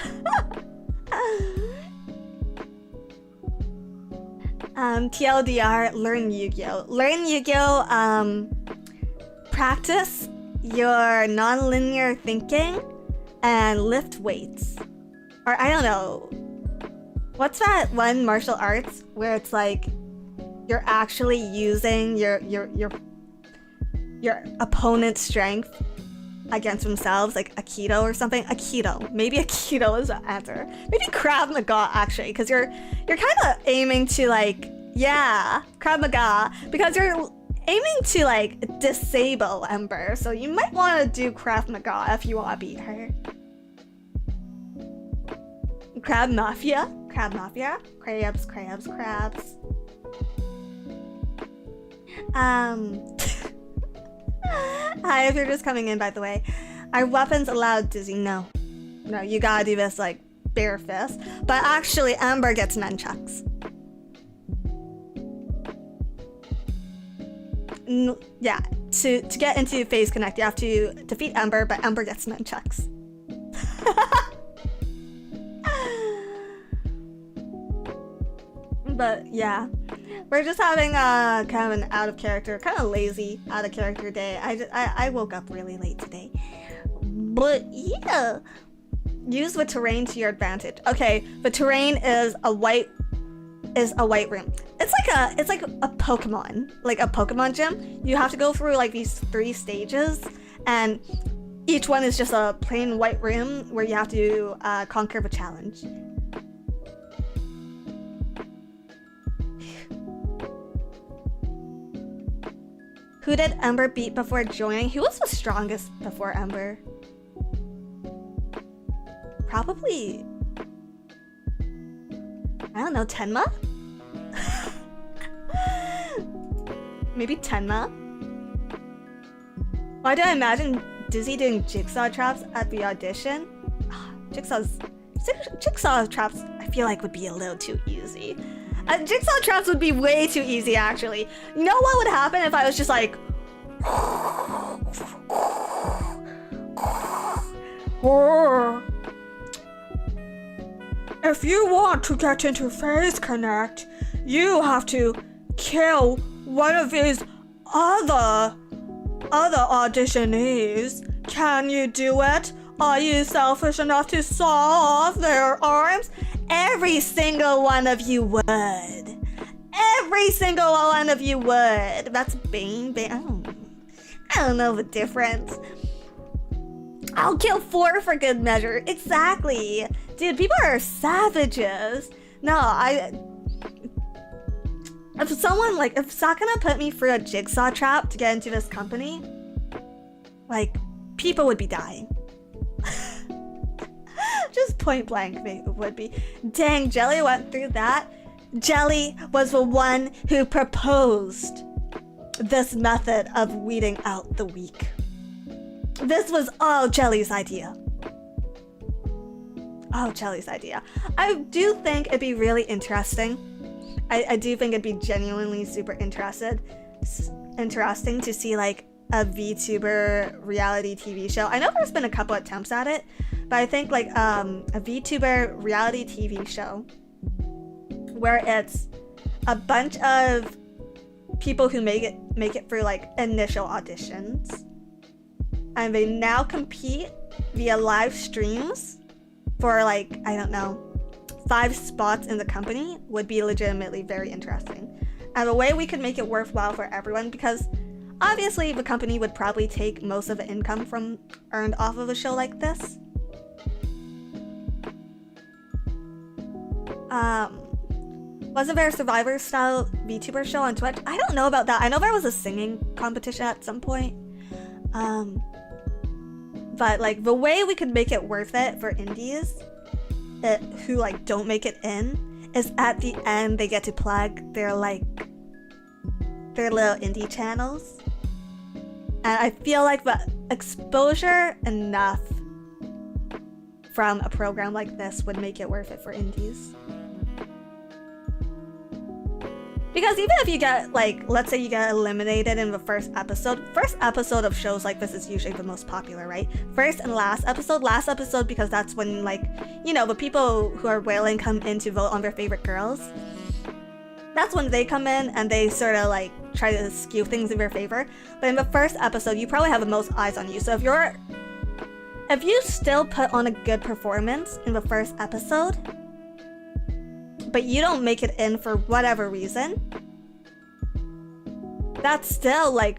[SPEAKER 1] TLDR, learn Yu-Gi-Oh! Learn Yu-Gi-Oh! Practice your non-linear thinking and lift weights. Or I don't know. What's that one martial arts where it's like you're actually using your opponent's strength against themselves, like Aikido or something? Aikido. Maybe Aikido is the answer. Maybe Krav Maga, actually, because you're kind of aiming to like, yeah, Krav Maga, because you're aiming to like disable Ember, so you might want to do Krav Maga if you want to beat her. Crab Mafia? Crabs. Hi, if you're just coming in, by the way. Are weapons allowed, Dizzy? No, you gotta do this like bare fist. But actually, Ember gets nunchucks. Yeah, to get into Phase Connect, you have to defeat Ember, but Ember gets nunchucks. But yeah, we're just having kind of an out of character, kind of lazy out of character day. I woke up really late today. But yeah, use the terrain to your advantage. Okay, the terrain is a white room. It's like a Pokemon, like a Pokemon gym. You have to go through like these 3 stages, and each one is just a plain white room where you have to conquer the challenge. Who did Ember beat before joining? Who was the strongest before Ember? Probably, I don't know, Tenma? Maybe Tenma? Why do I imagine Dizzy doing jigsaw traps at the audition? Jigsaw traps I feel like would be a little too easy. Jigsaw traps would be way too easy, actually. You know what would happen if I was just like... If you want to get into Phase Connect, you have to kill one of these other auditionees. Can you do it? Are you selfish enough to saw off their arms? Every single one of you would. Every single one of you would. That's Bane. I don't know the difference. I'll kill 4 for good measure. Exactly. Dude, people are savages. No, if Sakana put me through a jigsaw trap to get into this company, like, people would be dying. Just point blank, they would be. Dang, Jelly went through that. Jelly was the one who proposed this method of weeding out the weak. This was all Jelly's idea. Oh, Chelly's idea. I do think it'd be really interesting. I do think it'd be genuinely super interesting to see like a VTuber reality TV show. I know there's been a couple attempts at it, but I think like a VTuber reality TV show where it's a bunch of people who make it through like initial auditions, and they now compete via live streams for like, I don't know, 5 spots in the company would be legitimately very interesting. And the way we could make it worthwhile for everyone, because obviously the company would probably take most of the income from earned off of a show like this. Wasn't there a Survivor style VTuber show on Twitch? I don't know about that. I know there was a singing competition at some point. But like the way we could make it worth it for indies who like don't make it in is at the end they get to plug their little indie channels. And I feel like the exposure enough from a program like this would make it worth it for indies. Because even if you get, like, let's say you get eliminated in the first episode of shows like this is usually the most popular, right? First and last episode because that's when, like, you know, the people who are whaling come in to vote on their favorite girls. That's when they come in and they sort of, like, try to skew things in their favor. But in the first episode, you probably have the most eyes on you. So if you still put on a good performance in the first episode, but you don't make it in for whatever reason, that's still like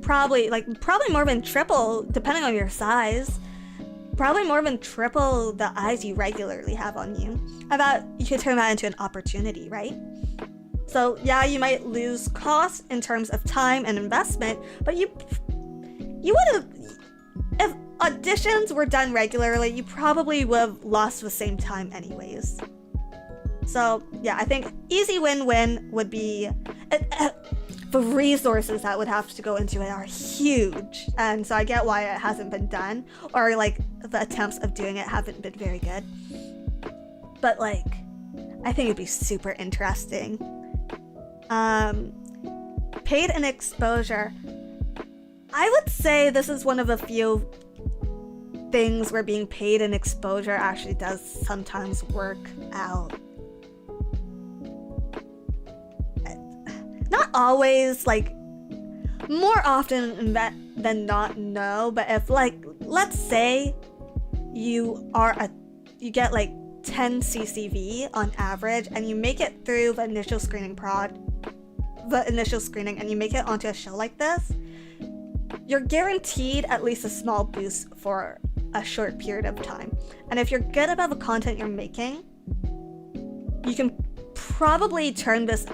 [SPEAKER 1] probably more than triple, depending on your size, probably more than triple the eyes you regularly have on you. I thought you could turn that into an opportunity, right? So yeah, you might lose costs in terms of time and investment, but you would have, if auditions were done regularly, you probably would have lost the same time anyways. So yeah, I think easy win-win would be, the resources that would have to go into it are huge, and so I get why it hasn't been done, or like the attempts of doing it haven't been very good. But like, I think it'd be super interesting. Paid and exposure. I would say this is one of the few things where being paid and exposure actually does sometimes work out. Not always, like, more often than not, no, but if, like, let's say you get like 10 CCV on average and you make it through the initial screening and you make it onto a show like this, you're guaranteed at least a small boost for a short period of time. And if you're good about the content you're making, you can probably turn this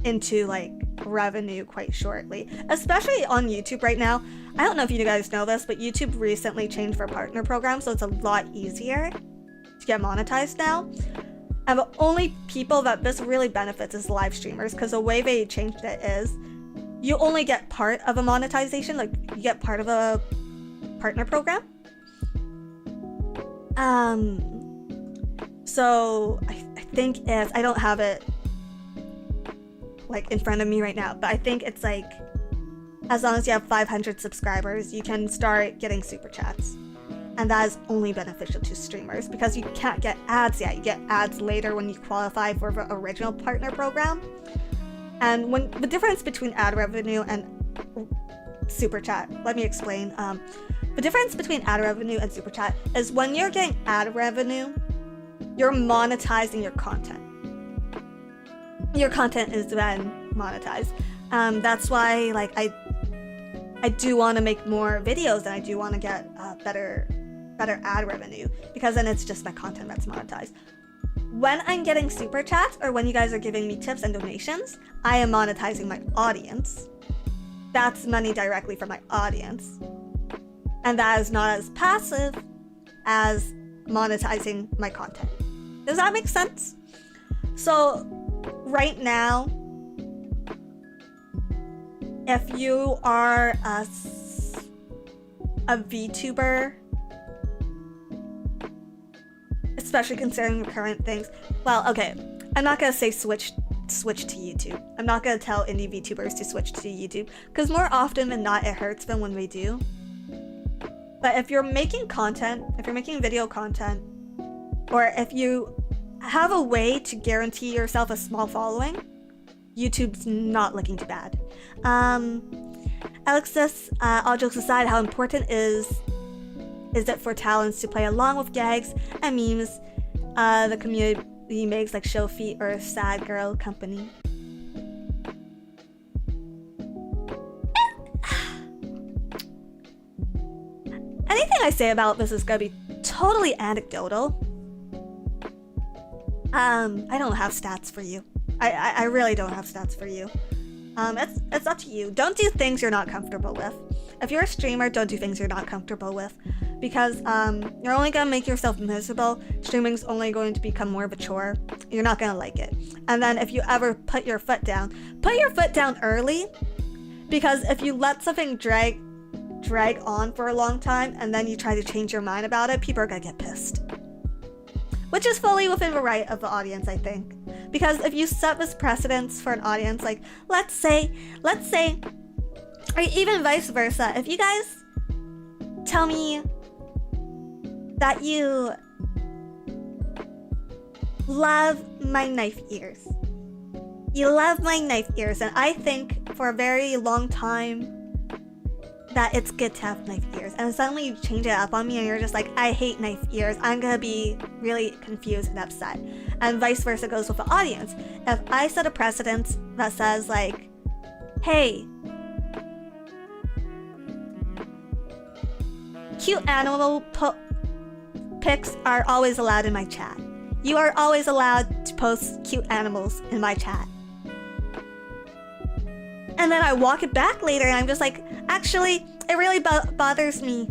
[SPEAKER 1] into like revenue quite shortly, especially on YouTube right now. I don't know if you guys know this, but YouTube recently changed their partner program, so it's a lot easier to get monetized now. And the only people that this really benefits is live streamers, because the way they changed it is you only get part of a monetization, like you get part of a partner program. So I think I don't have it like in front of me right now, but I think it's like as long as you have 500 subscribers, you can start getting super chats, and that is only beneficial to streamers because you can't get ads yet. You get ads later when you qualify for the original partner program. And when the difference between ad revenue and super chat, let me explain. The difference between ad revenue and super chat is when you're getting ad revenue, you're monetizing your content. Your content is then monetized. That's why, like, I do want to make more videos and I do want to get better ad revenue, because then it's just my content that's monetized. When I'm getting super chats or when you guys are giving me tips and donations, I am monetizing my audience. That's money directly from my audience. And that is not as passive as monetizing my content. Does that make sense? So right now, if you are a VTuber especially considering current things. Well, okay, I'm not gonna say switch to YouTube. I'm not gonna tell indie VTubers to switch to YouTube, because more often than not, it hurts them when they do. But if you're making content, if you're making video content, or if you have a way to guarantee yourself a small following, YouTube's not looking too bad. Alex says, all jokes aside, how important is it for talents to play along with gags and memes the community makes, like show feet or sad girl company? Anything I say about this is gonna be totally anecdotal. I don't have stats for you. I really don't have stats for you. It's up to you. Don't do things you're not comfortable with. If you're a streamer, don't do things you're not comfortable with, because you're only gonna make yourself miserable. Streaming's only going to become more of a chore. You're not gonna like it. And then if you ever put your foot down early, because if you let something drag on for a long time and then you try to change your mind about it, people are gonna get pissed. Which is fully within the right of the audience, I think. Because if you set this precedence for an audience, like, let's say, or even vice versa, if you guys tell me that you love my knife ears, and I think for a very long time that it's good to have knife ears, and suddenly you change it up on me and you're just like, I hate knife ears, I'm gonna be really confused and upset. And vice versa goes with the audience. If I set a precedent that says like, hey, cute animal pics are always allowed in my chat. You are always allowed to post cute animals in my chat. And then I walk it back later and I'm just like, actually, it really bothers me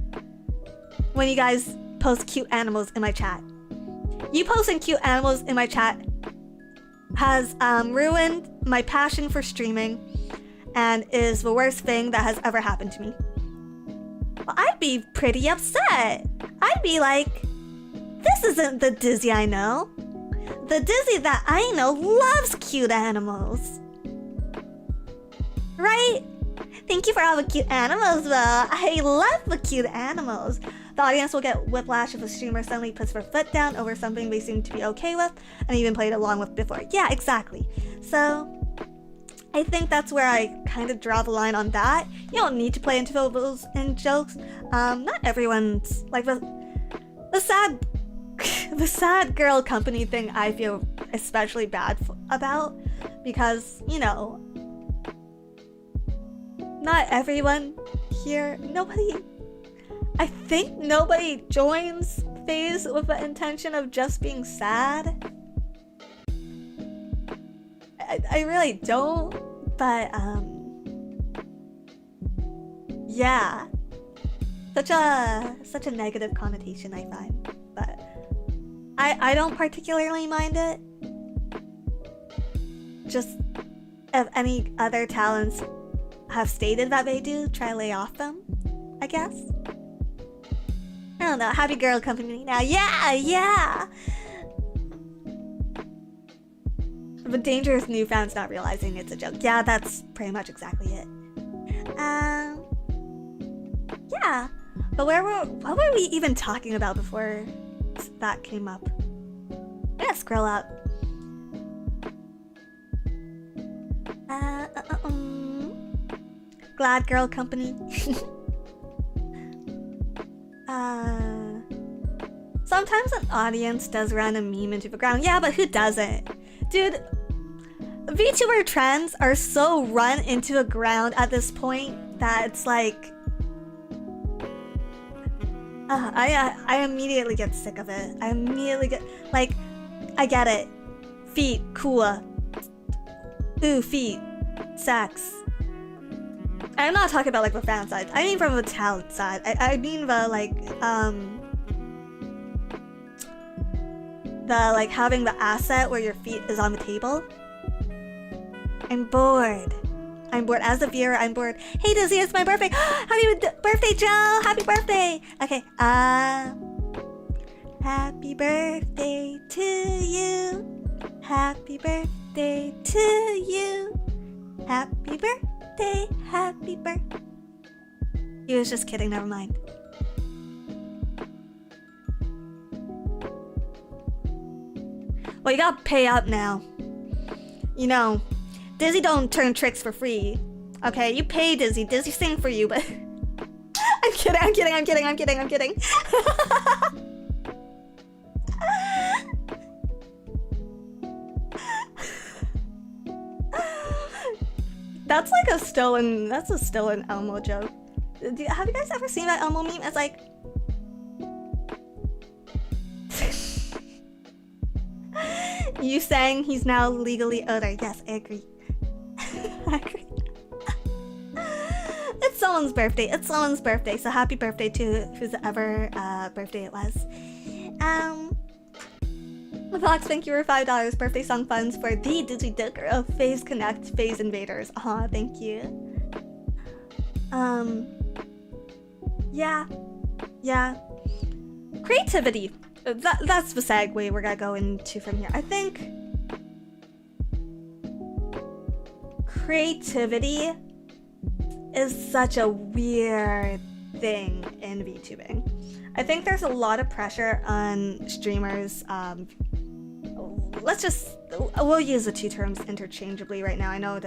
[SPEAKER 1] when you guys post cute animals in my chat. You posting cute animals in my chat has ruined my passion for streaming and is the worst thing that has ever happened to me. Well, I'd be pretty upset. I'd be like, this isn't the Dizzy I know. The Dizzy that I know loves cute animals. Right? Thank you for all the cute animals, though. I love the cute animals. The audience will get whiplash if a streamer suddenly puts their foot down over something they seem to be okay with and even played along with before. Yeah, exactly. So I think that's where I kind of draw the line on that. You don't need to play into those in jokes. Not everyone's like the sad girl company thing. I feel especially bad about, because you know, not everyone here, I think nobody joins phase with the intention of just being sad. I really don't, but yeah, such a negative connotation I find, but I don't particularly mind it. Just if any other talents have stated that they do, try to lay off them, I guess. I don't know, happy girl company now. Yeah! The dangerous new fans not realizing it's a joke. Yeah, that's pretty much exactly it. Yeah. But what were we even talking about before that came up? I'm gonna scroll up. Glad girl company. Sometimes an audience does run a meme into the ground. Yeah, but who doesn't? Dude, VTuber trends are so run into the ground at this point that it's like... I immediately get sick of it. I immediately get... Like, I get it. Feet, cool. Ooh, feet. Sex. I'm not talking about like the fan side. I mean from the talent side. I mean the like having the asset where your feet is on the table. I'm bored. As a viewer, I'm bored. Hey Dizzy, it's my birthday. Happy birthday, Joe! Happy birthday! Okay, happy birthday to you. Happy birthday to you. Happy birthday, happy birthday. He was just kidding, never mind. Well, you gotta pay up now. You know, Dizzy don't turn tricks for free. Okay, you pay Dizzy. Dizzy sing for you, but... I'm kidding, I'm kidding, I'm kidding, I'm kidding, I'm kidding. That's like a stolen Elmo joke. Have you guys ever seen that Elmo meme? It's like... You sang he's now legally older. Yes, I agree. I agree. It's someone's birthday. It's someone's birthday. So happy birthday to whose ever birthday it was. Fox, thank you for $5 birthday song funds for the Dizzy Dokuro Phase Connect Phase Invaders. Aw, thank you. Yeah. Creativity. That's the segue we're gonna go into from here. I think creativity is such a weird thing in VTubing. I think there's a lot of pressure on streamers. We'll use the two terms interchangeably right now. I know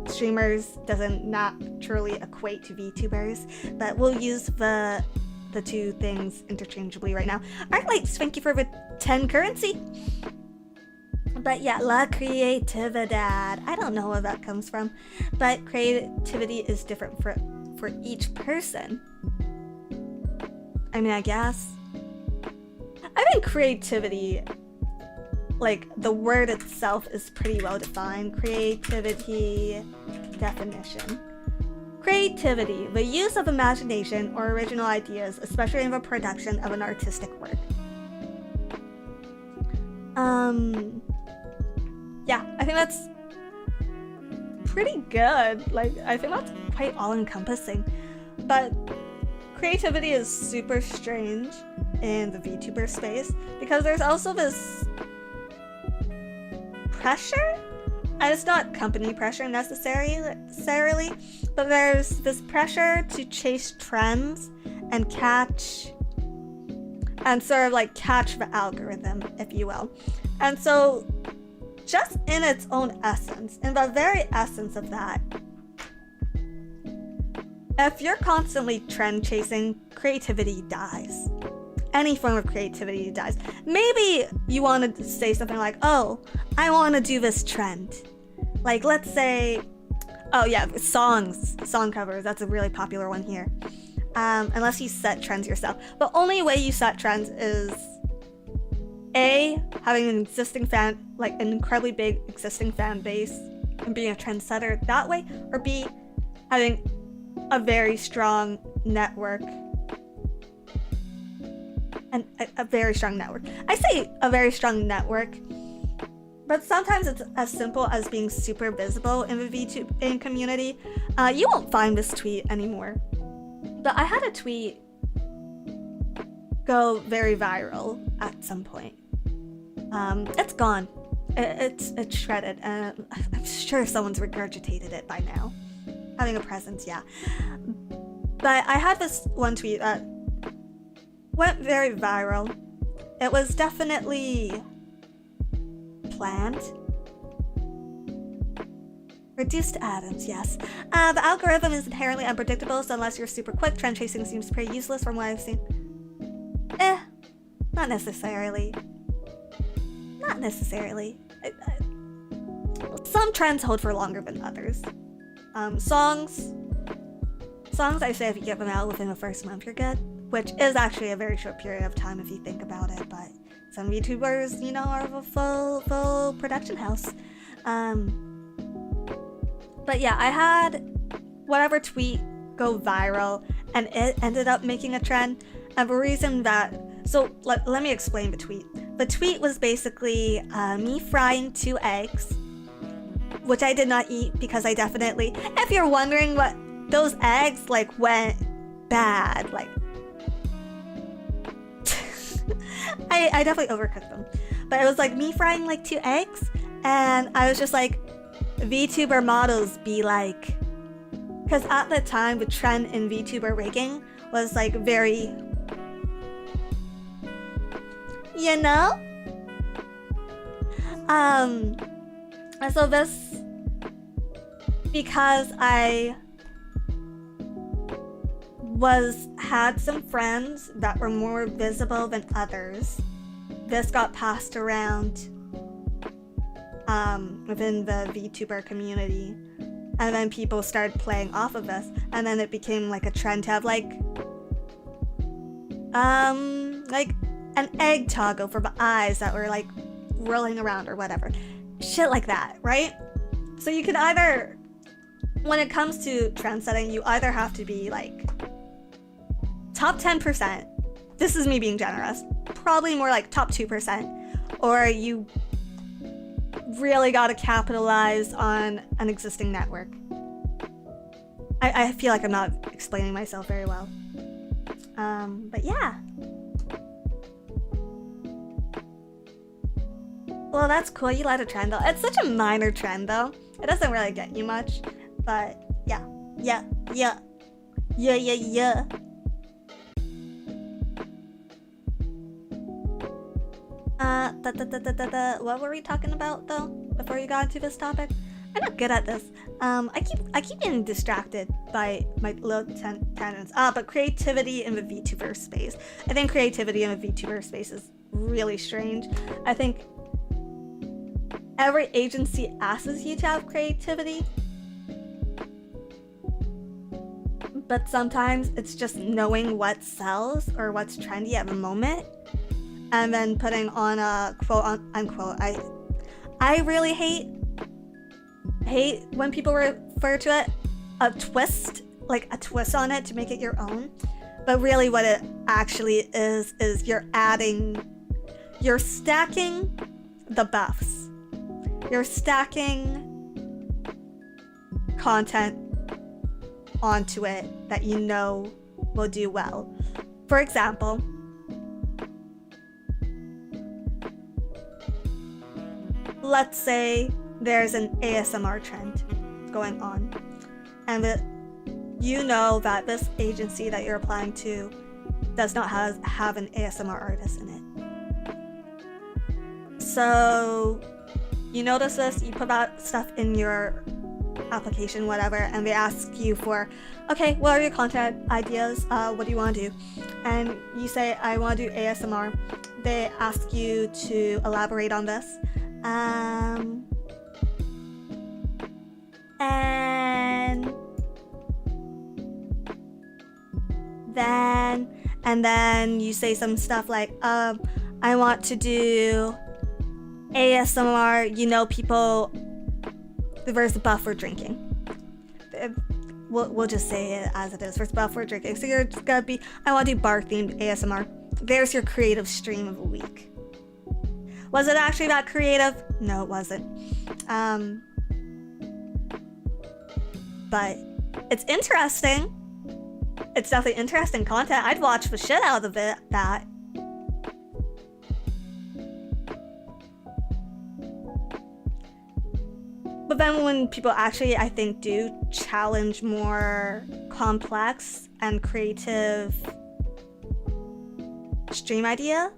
[SPEAKER 1] streamers doesn't naturally equate to VTubers, but we'll use the two things interchangeably right now. Alright, thank you for the 10 currency. But yeah, la creatividad. I don't know where that comes from, but creativity is different for each person. I mean, I guess. I think creativity, like the word itself, is pretty well defined. Creativity definition. Creativity, the use of imagination or original ideas, especially in the production of an artistic work. Yeah, I think that's pretty good. Like, I think that's quite all-encompassing. But creativity is super strange in the VTuber space because there's also this pressure, and it's not company pressure necessarily, but there's this pressure to chase trends and catch the algorithm, if you will. And so just in its own essence, in the very essence of that, if you're constantly trend chasing, creativity dies. Any form of creativity dies. Maybe you want to say something like, oh, I want to do this trend. Like, let's say, oh yeah, song covers, that's a really popular one here. Unless you set trends yourself. The only way you set trends is A, having an existing fan, like an incredibly big existing fan base and being a trendsetter that way, or B, having a very strong network. And a very strong network. I say a very strong network, but sometimes it's as simple as being super visible in the VTubing community. You won't find this tweet anymore, but I had a tweet go very viral at some point. It's gone. It's shredded, and I'm sure someone's regurgitated it by now. Having a presence, yeah. But I had this one tweet that went very viral. It was definitely planned. Reduced atoms, yes. The algorithm is inherently unpredictable, so unless you're super quick, trend chasing seems pretty useless from what I've seen. Not necessarily. Not necessarily. Some trends hold for longer than others. Songs, I say if you get them out within the first month, you're good. Which is actually a very short period of time if you think about it, but some VTubers, you know, are a full production house. But yeah, I had whatever tweet go viral, and it ended up making a trend. And the reason that, so let me explain the tweet. The tweet was basically me frying 2 eggs, which I did not eat because I definitely, if you're wondering what, those eggs like went bad, like I definitely overcooked them. But it was like me frying like 2 eggs, and I was just like, VTuber models be like, because at the time the trend in VTuber rigging was like very, you know? And so this, because I had some friends that were more visible than others, this got passed around within the VTuber community, and then people started playing off of this, and then it became like a trend to have like an egg toggle for the eyes that were like rolling around or whatever, shit like that, right? So you can either, when it comes to trend setting, you either have to be like top 10%, this is me being generous, probably more like top 2%, or you really gotta capitalize on an existing network. I feel like I'm not explaining myself very well. But yeah. Well, that's cool, you let a trend though. It's such a minor trend though. It doesn't really get you much, but yeah. What were we talking about though before you got into this topic? I'm not good at this. I keep getting distracted by my little tangents. But creativity in the VTuber space. I think creativity in the VTuber space is really strange. I think every agency asks you to have creativity, but sometimes it's just knowing what sells or what's trendy at the moment, and then putting on a quote unquote. I really hate when people refer to it a twist, like a twist on it to make it your own. But really what it actually is you're stacking the buffs. You're stacking content onto it that you know will do well. For example, let's say there's an ASMR trend going on, and you know that this agency that you're applying to does not have an ASMR artist in it. So you notice this, you put that stuff in your application, whatever, and they ask you for, okay, what are your content ideas? What do you want to do? And you say, I want to do ASMR. They ask you to elaborate on this. And then you say some stuff like, I want to do ASMR, you know, people, there's a buff for drinking. We'll just say it as it is. There's a buff for drinking. So you're just gonna be, I want to do bar themed ASMR. There's your creative stream of the week. Was it actually that creative? No, it wasn't. But it's interesting. It's definitely interesting content. I'd watch the shit out of that. But then when people actually, I think, do challenge more complex and creative stream ideas,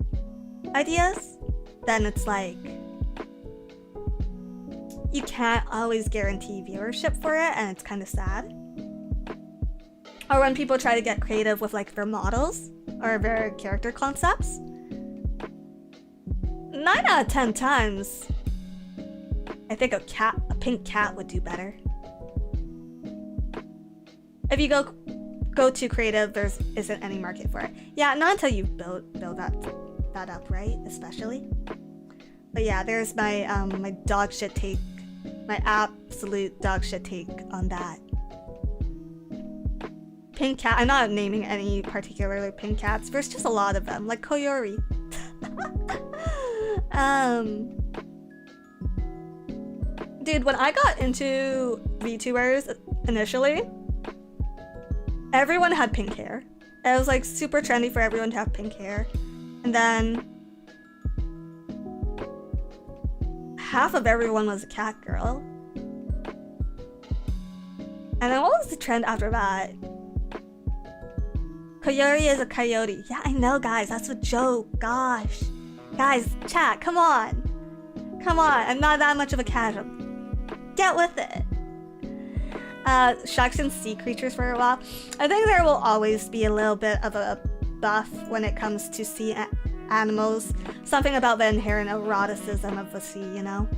[SPEAKER 1] then it's like, you can't always guarantee viewership for it, and it's kind of sad. Or when people try to get creative with like their models or their character concepts, 9 out of 10 times, I think a pink cat would do better. If you go too creative, there isn't any market for it. Yeah, not until you build that up, right? Especially. But yeah, there's my my dog shit take, my absolute dog shit take on that. Pink cat. I'm not naming any particular pink cats. There's just a lot of them, like Koyori. Dude, when I got into VTubers initially, everyone had pink hair. It was like super trendy for everyone to have pink hair. And then half of everyone was a cat girl. And then what was the trend after that? Coyote is a coyote. Yeah, I know, guys. That's a joke. Gosh. Guys, chat, come on. Come on. I'm not that much of a casual. Get with it. Sharks and sea creatures for a while. I think there will always be a little bit of a buff when it comes to sea animals. Something about the inherent eroticism of the sea, you know?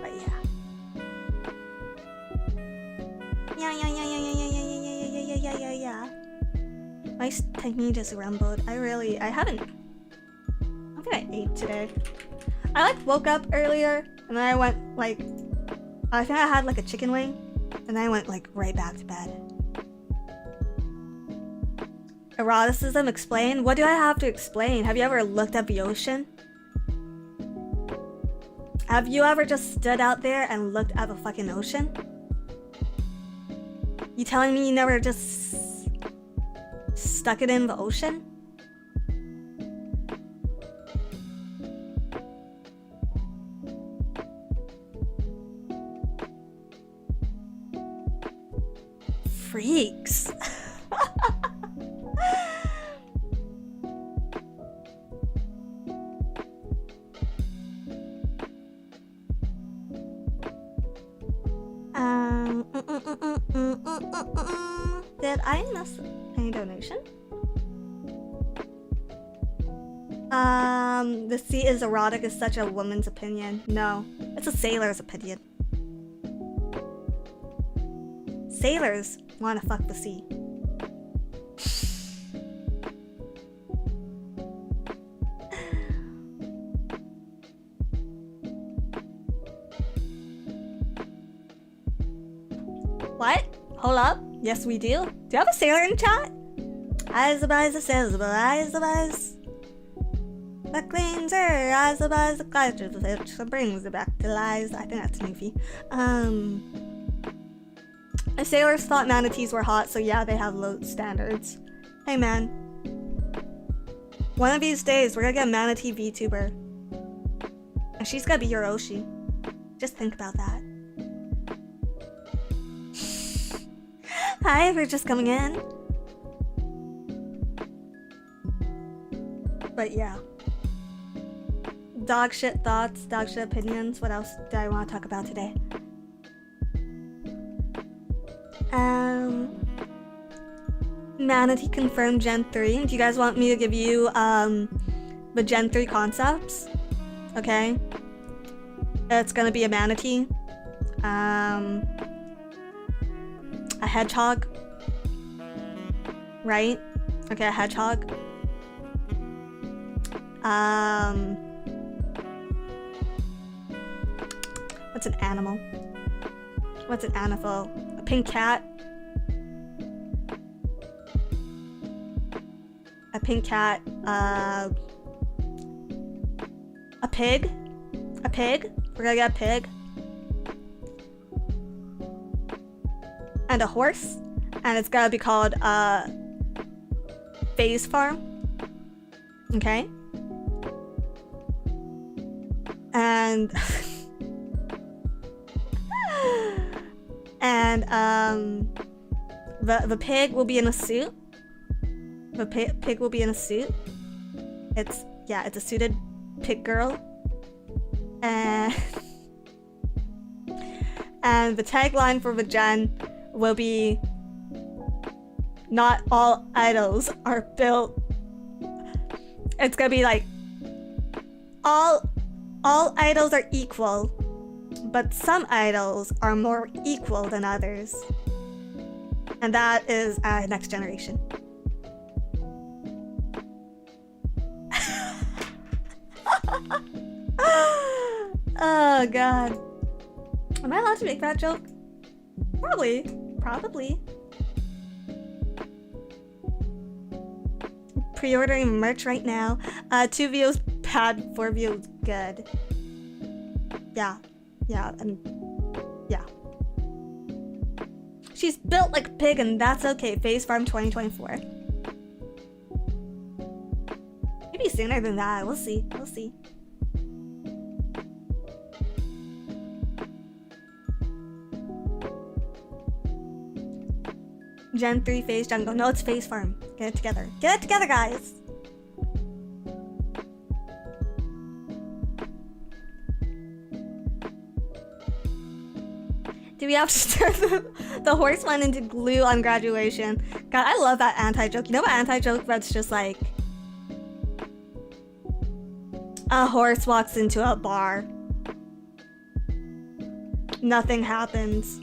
[SPEAKER 1] But yeah. Yeah. My tummy just rumbled. I haven't... I think I ate today. I like woke up earlier and then I went like... I think I had like a chicken wing and then I went like right back to bed. Eroticism, explain? What do I have to explain? Have you ever looked at the ocean? Have you ever just stood out there and looked at the fucking ocean? You telling me you never just stuck it in the ocean? Freaks. Did I miss any donation? The sea is erotic is such a woman's opinion. No, it's a sailor's opinion. Sailors want to fuck the sea. What? Hold up. Yes, we do. Do you have a sailor in chat? Eyes the eyes, the sails, the eyes, the eyes. The cleans her eyes, the eyes, the clouds, the fish, that brings it back to lies. I think that's Newfie. The sailors thought manatees were hot, so yeah, they have low standards. Hey man. One of these days, we're gonna get a manatee VTuber. And she's gonna be your OOC. Just think about that. Hi, we're just coming in. But yeah. Dog shit thoughts, dog shit opinions. What else do I want to talk about today? Manatee confirmed Gen 3. Do you guys want me to give you the Gen 3 concepts? Okay. It's gonna be a manatee. A hedgehog. Right? Okay, a hedgehog. What's an animal? What's an animal? A pink cat. A pink cat. A pig. A pig. We're gonna get a pig. And a horse. And it's gotta be called Phase Farm. Okay. And the pig will be in a suit. The pig will be in a suit. It's a suited pig girl. And the tagline for the gen will be, not all idols are built. It's gonna be like, all idols are equal, but some idols are more equal than others. And that is next generation. Oh god. Am I allowed to make that joke? Probably. Pre-ordering merch right now. 2 views bad, 4 views good. Yeah. She's built like a pig and that's okay. Phase Farm 2024. Maybe sooner than that. We'll see. We'll see. Gen 3 phase jungle. No, it's phase farm. Get it together. Get it together, guys! Do we have to turn the horse one into glue on graduation? God, I love that anti-joke. You know what anti-joke that's just like... a horse walks into a bar. Nothing happens.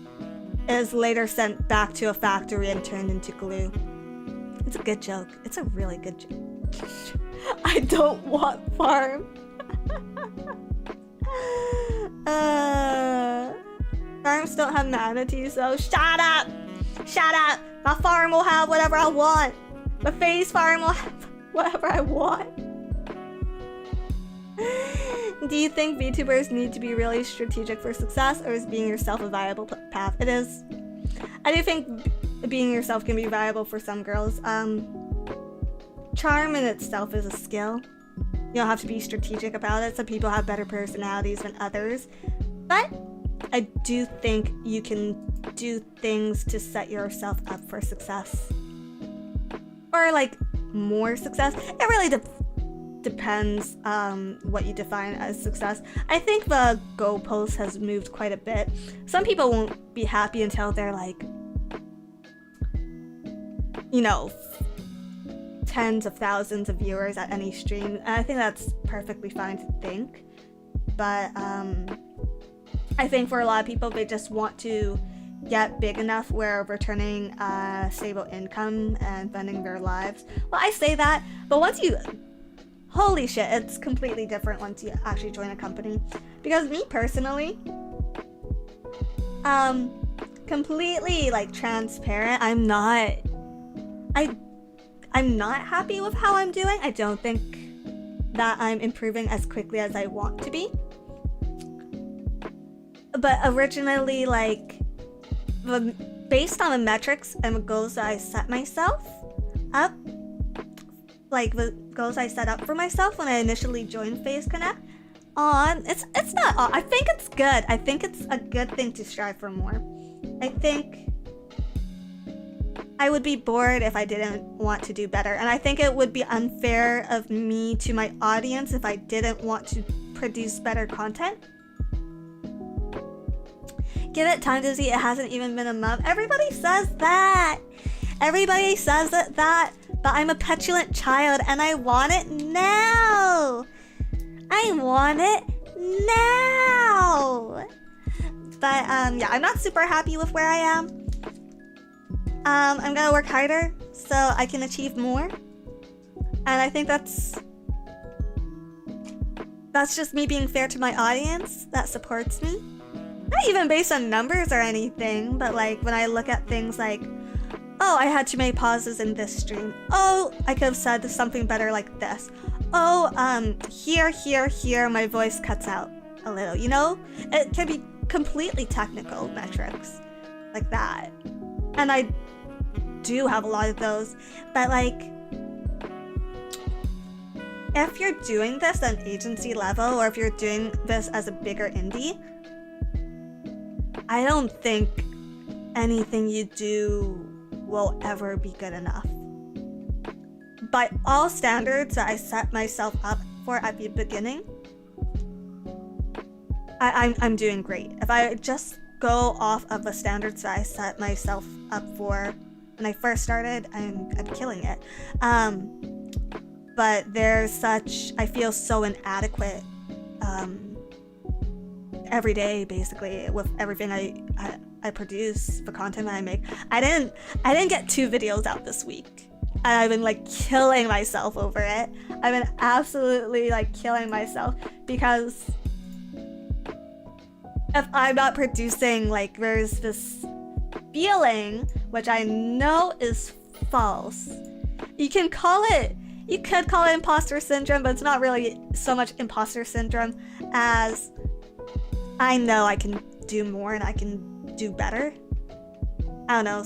[SPEAKER 1] It is later sent back to a factory and turned into glue. It's a good joke. It's a really good joke. I don't want farm. Farms don't have manatees, so shut up! Shut up! My farm will have whatever I want. My phase farm will have whatever I want. Do you think VTubers need to be really strategic for success, or is being yourself a viable path? It is. I do think being yourself can be viable for some girls. Charm in itself is a skill. You don't have to be strategic about it. Some people have better personalities than others. But I do think you can do things to set yourself up for success. Or like more success. It really depends what you define as success. I think the goalpost has moved quite a bit. Some people won't be happy until they're like, you know, tens of thousands of viewers at any stream. And I think that's perfectly fine to think. But I think for a lot of people, they just want to get big enough where returning a stable income and funding their lives. Well, I say that, but once you... Holy shit, it's completely different once you actually join a company. Because me personally, completely like transparent, I'm not happy with how I'm doing. I don't think that I'm improving as quickly as I want to be. But originally, like, based on the metrics and the goals that I set myself up, like the goals I set up for myself when I initially joined Phase Connect, it's not, I think it's good. I think it's a good thing to strive for more. I think I would be bored if I didn't want to do better, and I think it would be unfair of me to my audience if I didn't want to produce better content. Give it time to see. It hasn't even been a month. Everybody says that. Everybody says that, but I'm a petulant child and I want it now. I want it now. But yeah, I'm not super happy with where I am. I'm gonna work harder so I can achieve more. And I think that's just me being fair to my audience that supports me. Not even based on numbers or anything, but like when I look at things like, oh, I had too many pauses in this stream. Oh, I could have said something better like this. Oh, here, my voice cuts out a little, you know? It can be completely technical metrics like that. And I do have a lot of those, but like, if you're doing this at an agency level, or if you're doing this as a bigger indie, I don't think anything you do will ever be good enough. By all standards that I set myself up for at the beginning, I'm doing great. If I just go off of the standards that I set myself up for when I first started, I'm killing it. But there's such, I feel so inadequate every day, basically, with everything I produce, the content that I make. I didn't get 2 videos out this week. And I've been like killing myself over it. I've been absolutely like killing myself because if I'm not producing, like, there's this feeling, which I know is false. You could call it imposter syndrome, but it's not really so much imposter syndrome as I know I can do more and I can do better. I don't know,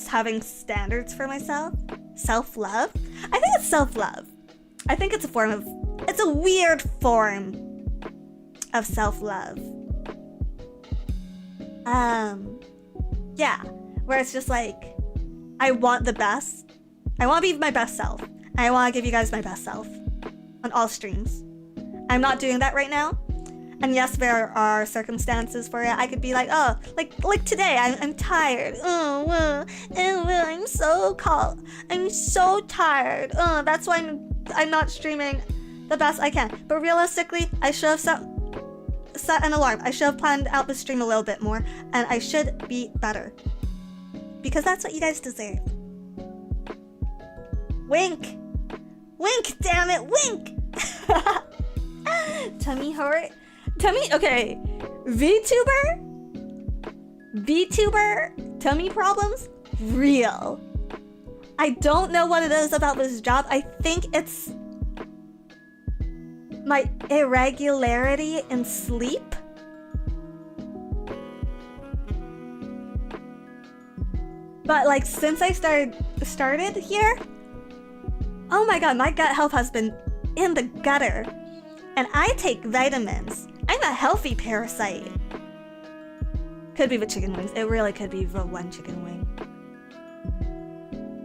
[SPEAKER 1] having standards for myself. Self-love? I think it's self-love. I think it's a weird form of self-love. Yeah, where it's just like, I want the best. I want to be my best self. I want to give you guys my best self on all streams. I'm not doing that right now. And yes, there are circumstances for it. I could be like, oh, like today, I'm tired. I'm so cold. I'm so tired. That's why I'm not streaming the best I can. But realistically, I should have set an alarm. I should have planned out the stream a little bit more, and I should be better. Because that's what you guys deserve. Wink! Wink, damn it, wink! Tummy hurt? Okay. VTuber, tummy problems? Real. I don't know what it is about this job. I think it's my irregularity in sleep. But like since I started here, oh my god, my gut health has been in the gutter. And I take vitamins. I'm a healthy parasite. Could be the chicken wings. It really could be the one chicken wing.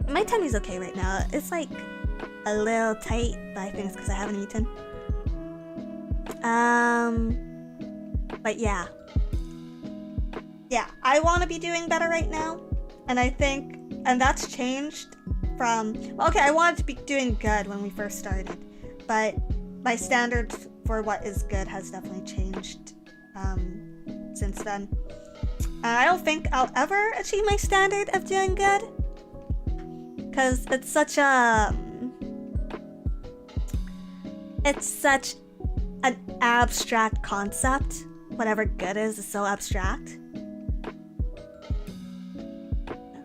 [SPEAKER 1] My tummy's okay right now. It's like a little tight, but I think it's because I haven't eaten. But yeah. Yeah, I want to be doing better right now. And I think, and that's changed from, okay, I wanted to be doing good when we first started. But my standard for what is good has definitely changed since then. I don't think I'll ever achieve my standard of doing good, because it's such an abstract concept. Whatever good is so abstract.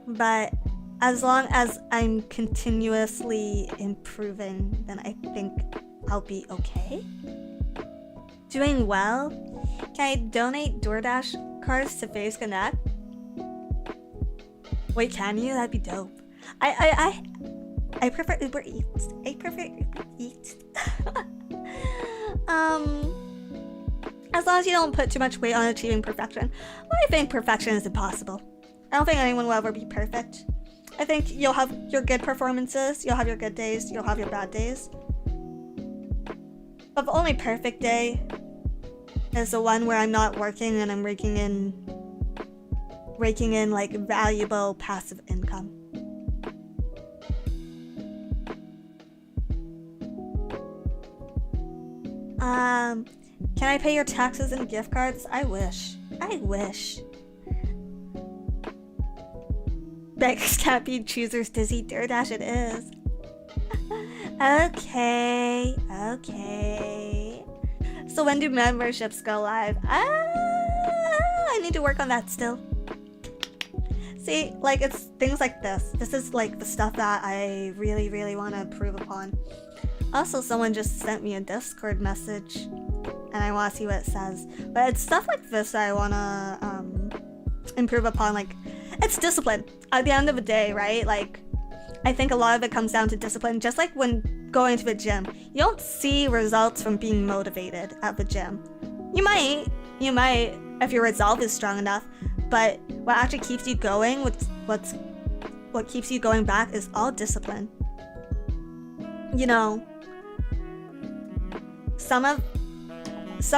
[SPEAKER 1] But as long as I'm continuously improving, then I think I'll be okay. Doing well? Can I donate DoorDash cards to Face Connect? Wait, can you? That'd be dope. I prefer Uber Eats. As long as you don't put too much weight on achieving perfection. Well, I think perfection is impossible. I don't think anyone will ever be perfect. I think you'll have your good performances, you'll have your good days, you'll have your bad days. But the only perfect day is the one where I'm not working and I'm raking in like valuable passive income. Can I pay your taxes and gift cards? I wish. Beggars can't be choosers, Dizzy. DoorDash it is. Okay. So when do memberships go live? I need to work on that still. See, like, it's things like this. This is like the stuff that I really, really want to improve upon. Also, someone just sent me a Discord message, and I want to see what it says. But it's stuff like this that I want to improve upon. Like, it's discipline. At the end of the day, right? Like, I think a lot of it comes down to discipline. Just like when going to the gym, you don't see results from being motivated at the gym. You might, if your resolve is strong enough. But what actually keeps you going, what keeps you going back is all discipline. You know, some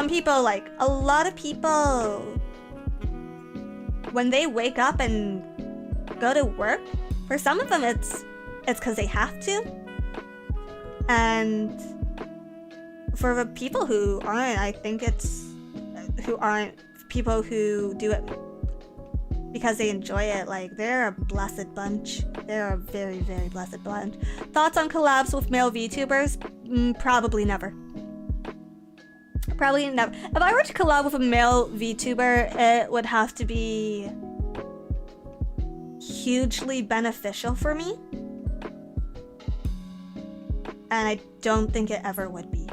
[SPEAKER 1] people, like a lot of people, when they wake up and go to work, for some of them it's because they have to. And for the people who aren't, I think people who do it because they enjoy it, like, they're a blessed bunch. They're a very, very blessed bunch. Thoughts on collabs with male VTubers? Probably never. Probably never. If I were to collab with a male VTuber, it would have to be hugely beneficial for me. And I don't think it ever would be.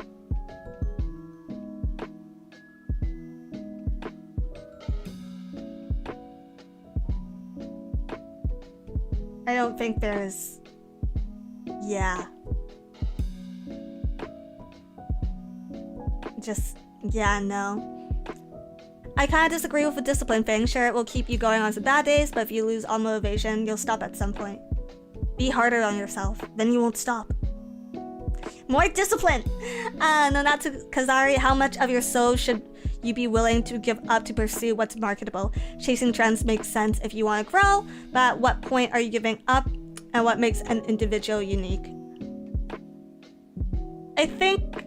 [SPEAKER 1] I don't think there's... Yeah. just, yeah, no. I kind of disagree with the discipline thing. Sure, it will keep you going on some bad days, but if you lose all motivation, you'll stop at some point. Be harder on yourself, then you won't stop. More discipline! No, not to Kazari, how much of your soul should you be willing to give up to pursue what's marketable? Chasing trends makes sense if you want to grow, but at what point are you giving up, and what makes an individual unique? I think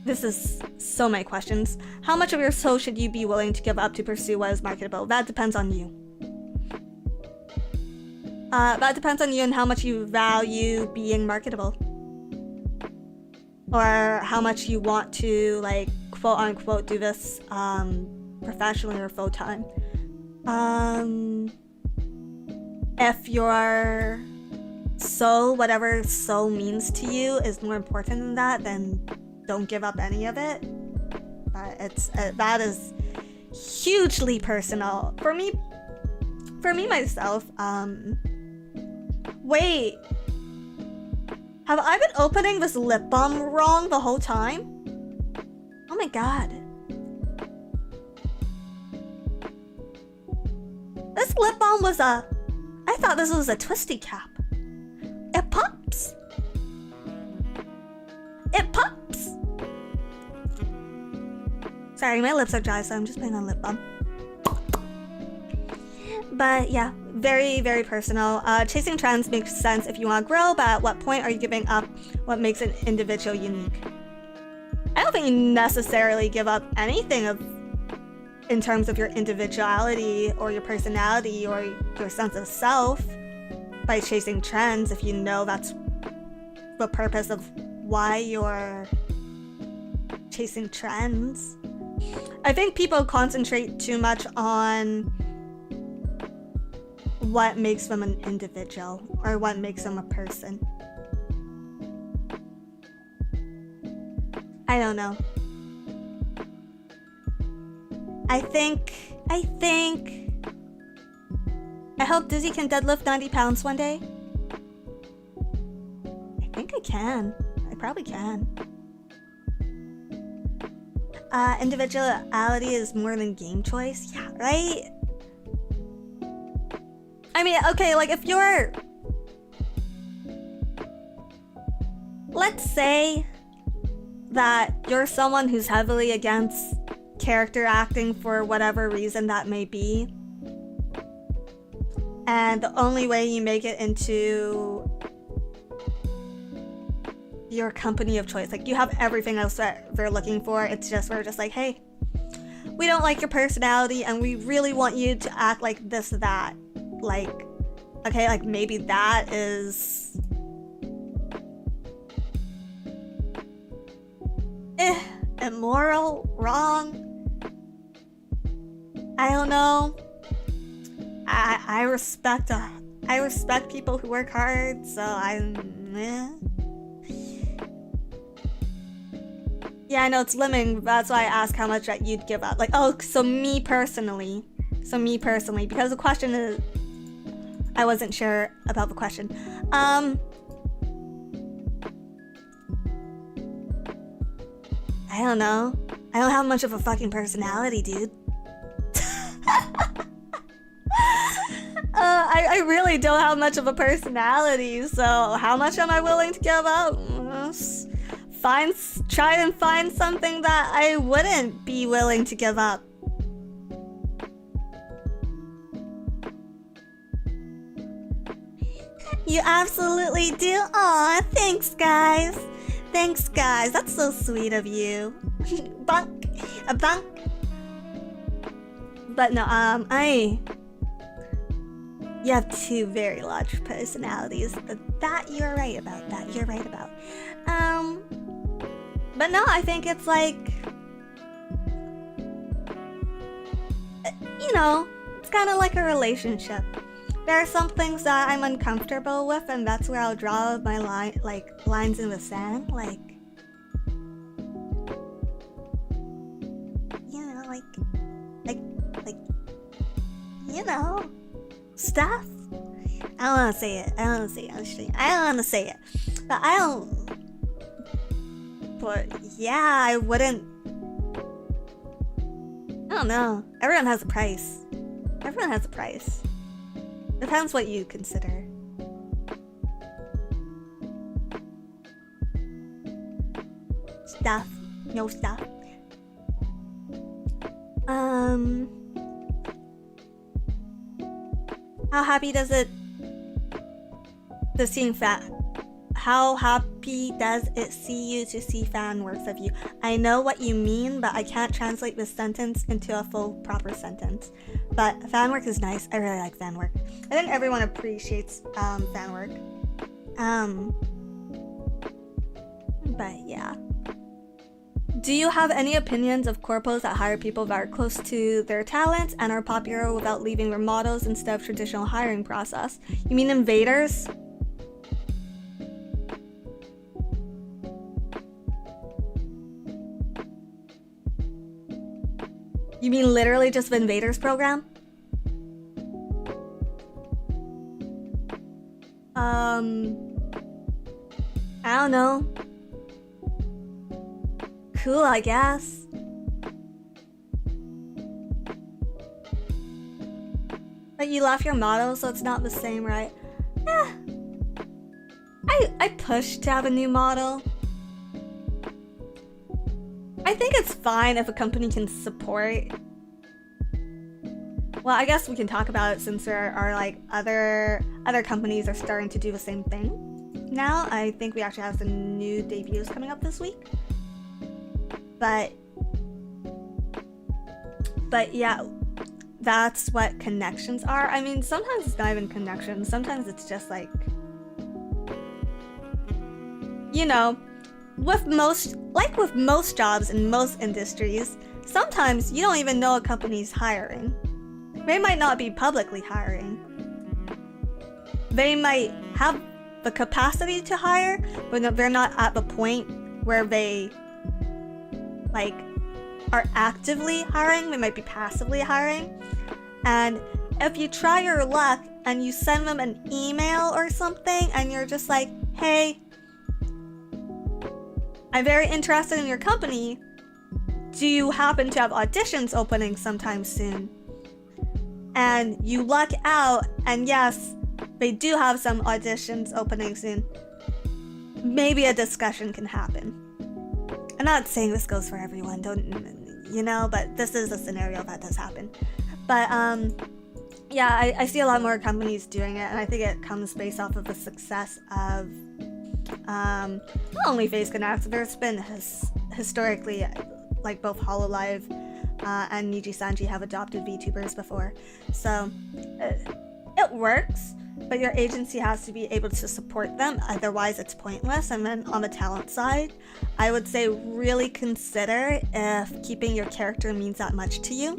[SPEAKER 1] this is so many questions. How much of your soul should you be willing to give up to pursue what is marketable? That depends on you. That depends on you and how much you value being marketable. Or how much you want to, like, quote unquote, do this professionally or full time. If your soul, whatever soul means to you, is more important than that, then don't give up any of it. But it's that is hugely personal for me. For me myself. Wait, have I been opening this lip balm wrong the whole time? Oh my god. This lip balm was I thought this was a twisty cap. It pops. It pops. Sorry, my lips are dry, so I'm just putting on lip balm. But yeah, very, very personal. Chasing trends makes sense if you want to grow, but at what point are you giving up what makes an individual unique? I don't think you necessarily give up anything in terms of your individuality or your personality or your sense of self by chasing trends if you know that's the purpose of why you're chasing trends. I think people concentrate too much on what makes them an individual or what makes them a person. I don't know. I hope Dizzy can deadlift 90 pounds one day. I think I can. I probably can. Individuality is more than game choice. Yeah, right? I mean, okay, like if you're... Let's say that you're someone who's heavily against character acting for whatever reason that may be. And the only way you make it into your company of choice, like you have everything else that they're looking for, it's just, we're just like, hey, we don't like your personality and we really want you to act like this, that. Like, okay, like maybe that is immoral, wrong. I don't know. I respect people who work hard, so yeah, I know it's limiting. That's why I ask how much that you'd give up. Like, oh, so me personally, because the question is, I wasn't sure about the question. I don't know. I don't have much of a fucking personality, dude. I really don't have much of a personality, so how much am I willing to give up? Try and find something that I wouldn't be willing to give up. You absolutely do. Aw, thanks guys. Thanks guys, that's so sweet of you. Bunk, a bunk. But no, you have two very large personalities. That you're right about. But no, I think it's like, you know, it's kind of like a relationship. There are some things that I'm uncomfortable with, and that's where I'll draw my lines in the sand, like, you know, like, you know, stuff. I don't want to say it. But I don't But yeah, I wouldn't. I don't know. Everyone has a price. Everyone has a price. Depends what you consider. Stuff. No stuff. How happy does it how happy does it see you to see fan works of you? I know what you mean, but I can't translate this sentence into a full proper sentence. But fan work is nice. I really like fan work. I think everyone appreciates fan work. But yeah. Do you have any opinions of corpos that hire people that are close to their talents and are popular without leaving their models instead of traditional hiring process? You mean invaders? You mean literally just the invaders program? I don't know. Cool, I guess. But you left your model, so it's not the same, right? I pushed to have a new model. I think it's fine if a company can support. Well, I guess we can talk about it since there are like other companies are starting to do the same thing. Now, I think we actually have some new debuts coming up this week. But yeah, that's what connections are. I mean, sometimes it's not even connections. Sometimes it's just like, you know, with most jobs in most industries, sometimes you don't even know a company's hiring. They might not be publicly hiring. They might have the capacity to hire, but they're not at the point where they like are actively hiring. They might be passively hiring. And if you try your luck and you send them an email or something and you're just like, hey, I'm very interested in your company. Do you happen to have auditions opening sometime soon? And you luck out, and yes, they do have some auditions opening soon. Maybe a discussion can happen. I'm not saying this goes for everyone, but this is a scenario that does happen. But yeah, I see a lot more companies doing it, and I think it comes based off of the success of not only Face Connect. There's been historically, like both Hololive and Niji Sanji have adopted VTubers before, so it works. But your agency has to be able to support them, otherwise it's pointless. And then on the talent side, I would say really consider if keeping your character means that much to you.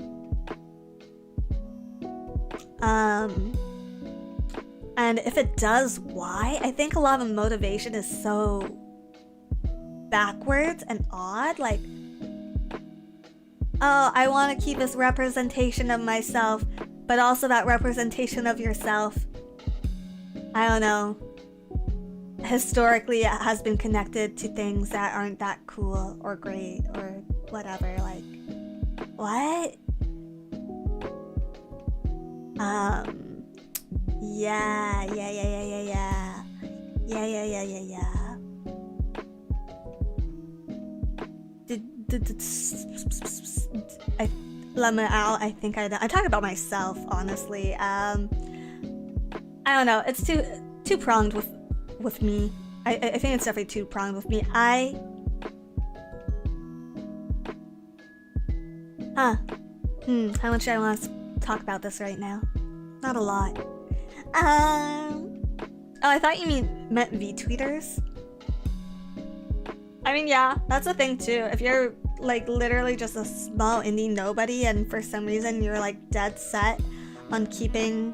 [SPEAKER 1] And if it does, why? I think a lot of the motivation is so backwards and odd, like, oh, I want to keep this representation of myself, but also that representation of yourself, I don't know, historically it has been connected to things that aren't that cool or great or whatever. Like, what? Yeah. Let me out. I think I talk about myself, honestly. I don't know. It's two pronged with me. I think it's definitely two pronged with me. How much do I want to talk about this right now? Not a lot. Oh, I thought you meant VTweeters. I mean, yeah, that's a thing too. If you're like literally just a small indie nobody and for some reason you're like dead set on keeping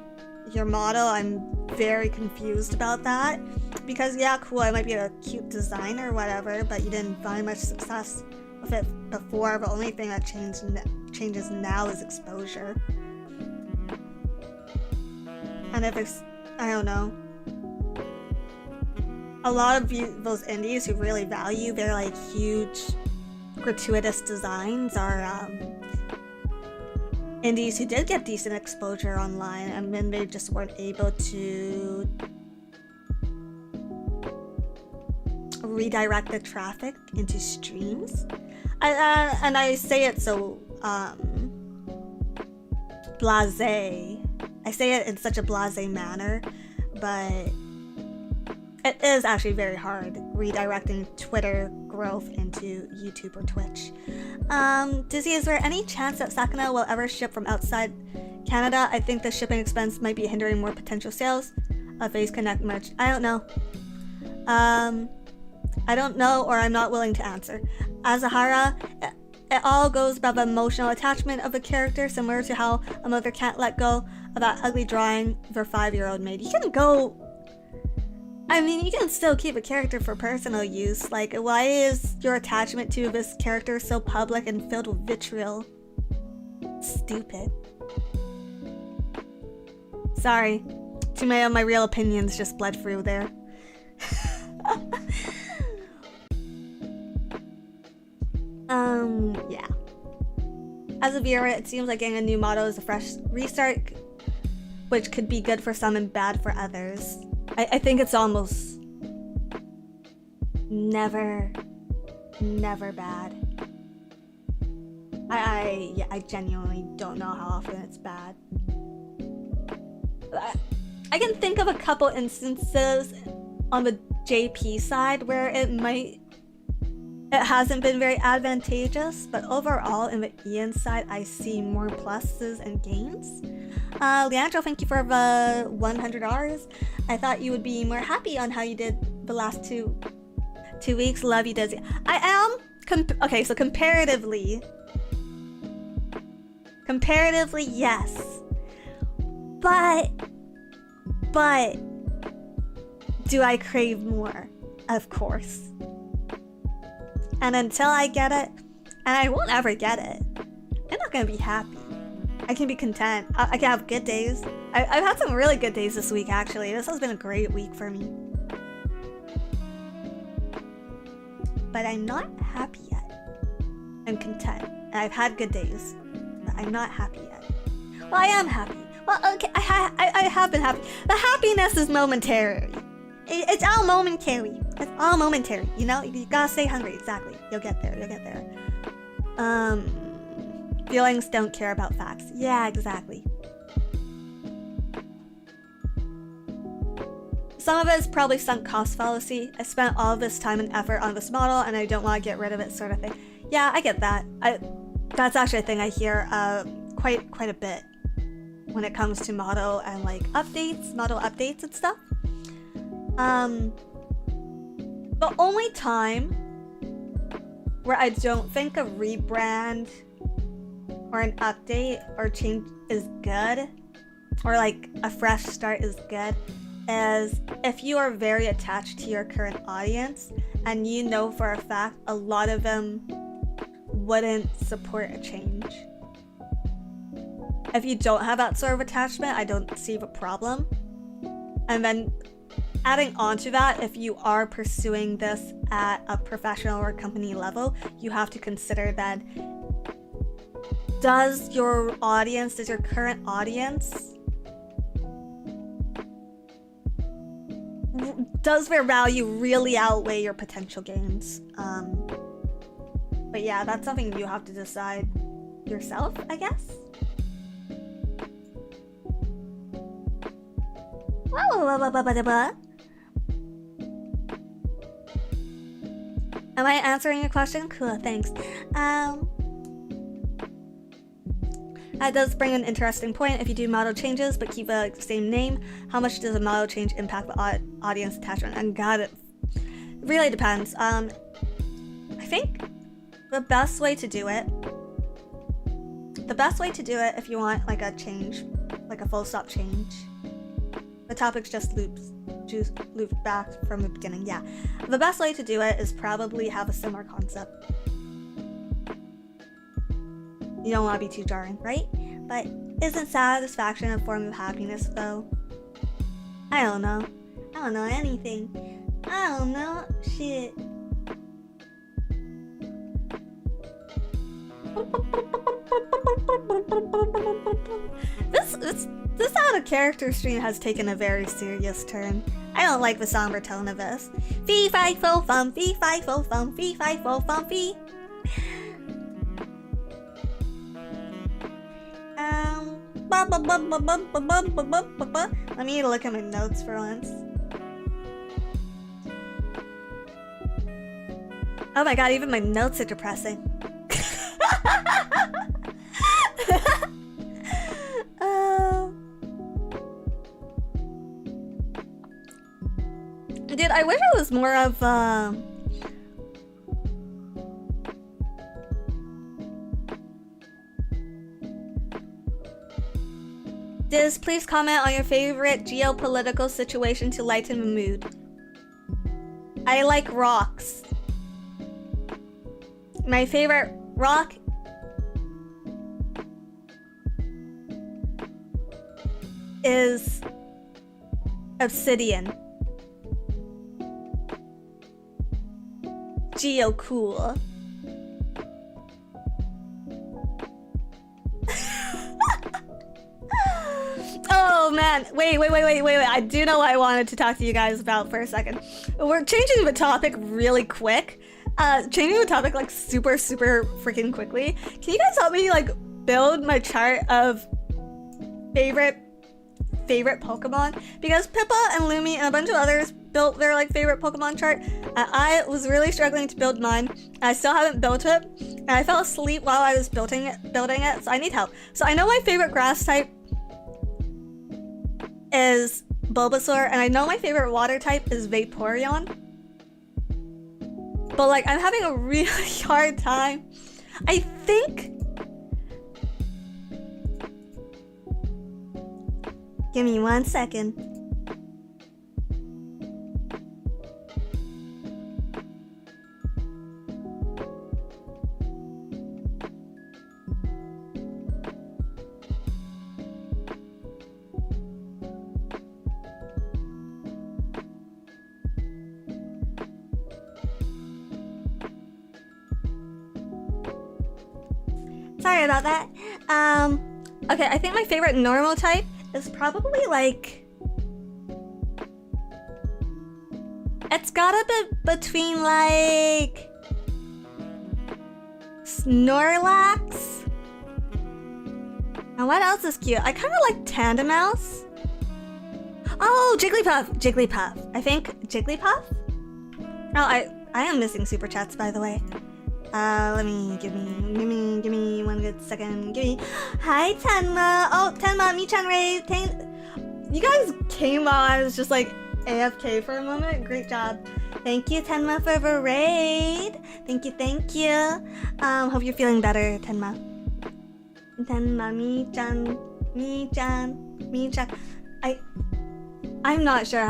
[SPEAKER 1] your model, I'm very confused about that. Because yeah, cool, I might be a cute designer or whatever, but you didn't find much success with it before. The only thing that changes now is exposure. And if it's, I don't know. a lot of those indies who really value their like huge gratuitous designs are indies who did get decent exposure online, and then they just weren't able to redirect the traffic into streams. And I say it so blasé. I say it in such a blasé manner, but it is actually very hard redirecting Twitter growth into YouTube or Twitch. Dizzy, is there any chance that Sakuna will ever ship from outside Canada? I think the shipping expense might be hindering more potential sales of Phase Connect merch. I don't know. I don't know, or I'm not willing to answer. Azahara, it all goes about the emotional attachment of a character, similar to how a mother can't let go of that ugly drawing their 5-year-old made. You can go... I mean, you can still keep a character for personal use. Like, why is your attachment to this character so public and filled with vitriol? Stupid. Sorry. Too many of my real opinions just bled through there. Yeah. As a viewer, it seems like getting a new model is a fresh restart, which could be good for some and bad for others. I think it's almost never bad. I genuinely don't know how often it's bad. I can think of a couple instances on the JP side where it hasn't been very advantageous, but overall in the Ian side, I see more pluses and gains. Leandro, thank you for the $100. I thought you would be more happy on how you did the last two weeks. Love you, Dizzy. I am. Okay, so comparatively, yes. But do I crave more? Of course. And until I get it, and I won't ever get it, I'm not gonna be happy. I can be content. I can have good days. I've had some really good days this week, actually. This has been a great week for me. But I'm not happy yet. I'm content. And I've had good days. But I'm not happy yet. Well, I am happy. Well, okay, I have been happy. The happiness is momentary. It's all momentary. It's all momentary. You know, you gotta stay hungry. Exactly. You'll get there. You'll get there. Feelings don't care about facts. Yeah, exactly. Some of it is probably sunk cost fallacy. I spent all this time and effort on this model and I don't want to get rid of it, sort of thing. Yeah, I get that. That's actually a thing I hear quite a bit when it comes to model and like model updates and stuff. The only time where I don't think a rebrand or an update or change is good, or like a fresh start is good, is if you are very attached to your current audience and you know for a fact a lot of them wouldn't support a change. If you don't have that sort of attachment, I don't see the problem. And then adding on to that, if you are pursuing this at a professional or company level, you have to consider that does your current audience, does their value really outweigh your potential gains? But yeah, that's something you have to decide yourself, I guess. Am I answering your question? Cool, thanks. That does bring an interesting point. If you do model changes but keep the same name, how much does a model change impact the audience attachment? And God, it really depends. I think the best way to do it if you want like a change, like a full stop change, the topic's just looped back from the beginning. Yeah, the best way to do it is probably have a similar concept. You don't want to be too jarring, right? But isn't satisfaction a form of happiness, though? I don't know. I don't know anything. I don't know shit. This out of character stream has taken a very serious turn. I don't like the somber tone of this. Fee fi fo fum, fee fi fo fum, fee fi fo fum, fee. Let me look at my notes for once. Oh my god, even my notes are depressing. Dude, I wish it was more of Diz, please comment on your favorite geopolitical situation to lighten the mood. I like rocks. My favorite rock is obsidian. Geo cool. Oh man, wait. I do know what I wanted to talk to you guys about for a second. We're changing the topic really quick. Changing the topic like super freaking quickly. Can you guys help me like build my chart of favorite Pokemon? Because Pippa and Lumi and a bunch of others built their like favorite Pokemon chart. I was really struggling to build mine. I still haven't built it. And I fell asleep while I was building it, so I need help. So I know my favorite grass type is Bulbasaur, and I know my favorite water type is Vaporeon. But like, I'm having a really hard time. I think... Give me 1 second. Sorry about that. Okay, I think my favorite normal type is probably like... It's gotta be between like... Snorlax? And what else is cute? I kinda like Tandemaus. Oh, Jigglypuff. I think Jigglypuff? Oh, I am missing super chats, by the way. Give me 1 good second. Hi, Tenma. Oh, Tenma, Michan Ray. You guys came while I was just like AFK for a moment. Great job. Thank you, Tenma, for the raid. Thank you. Hope you're feeling better, Tenma. Tenma, Michan. I'm not sure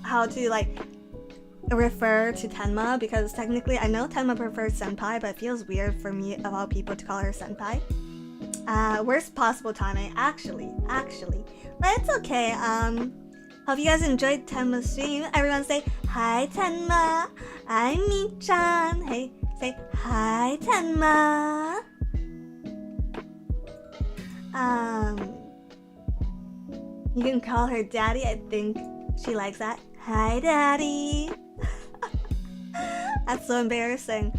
[SPEAKER 1] how to like refer to Tenma, because technically I know Tenma prefers senpai, but it feels weird for me of all people to call her senpai. Worst possible timing, actually. But it's okay. Hope you guys enjoyed Tenma's stream. Everyone say hi, Tenma. I'm Michan. Hey, say hi, Tenma. You can call her daddy. I think she likes that. Hi, daddy. That's so embarrassing.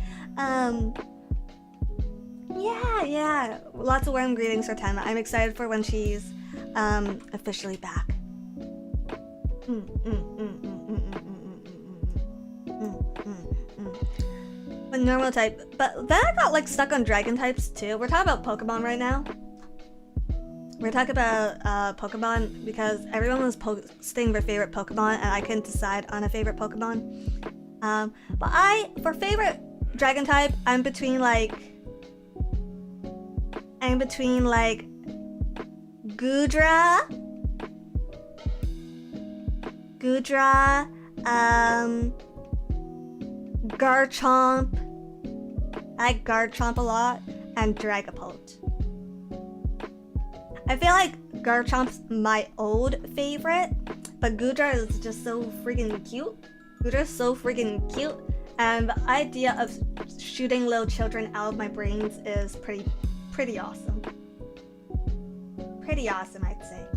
[SPEAKER 1] Yeah. Lots of warm greetings for Tenma. I'm excited for when she's officially back. But normal type. But then I got like stuck on dragon types too. We're talking about Pokemon right now. We're talking about Pokemon because everyone was posting their favorite Pokemon and I couldn't decide on a favorite Pokemon. But for favorite dragon type, I'm between like Gudra, Garchomp. I like Garchomp a lot, and Dragapult. I feel like Garchomp's my old favorite, but Gudra is just so freaking cute. Gudra's so freaking cute, and the idea of shooting little children out of my brains is pretty awesome. Pretty awesome, I'd say.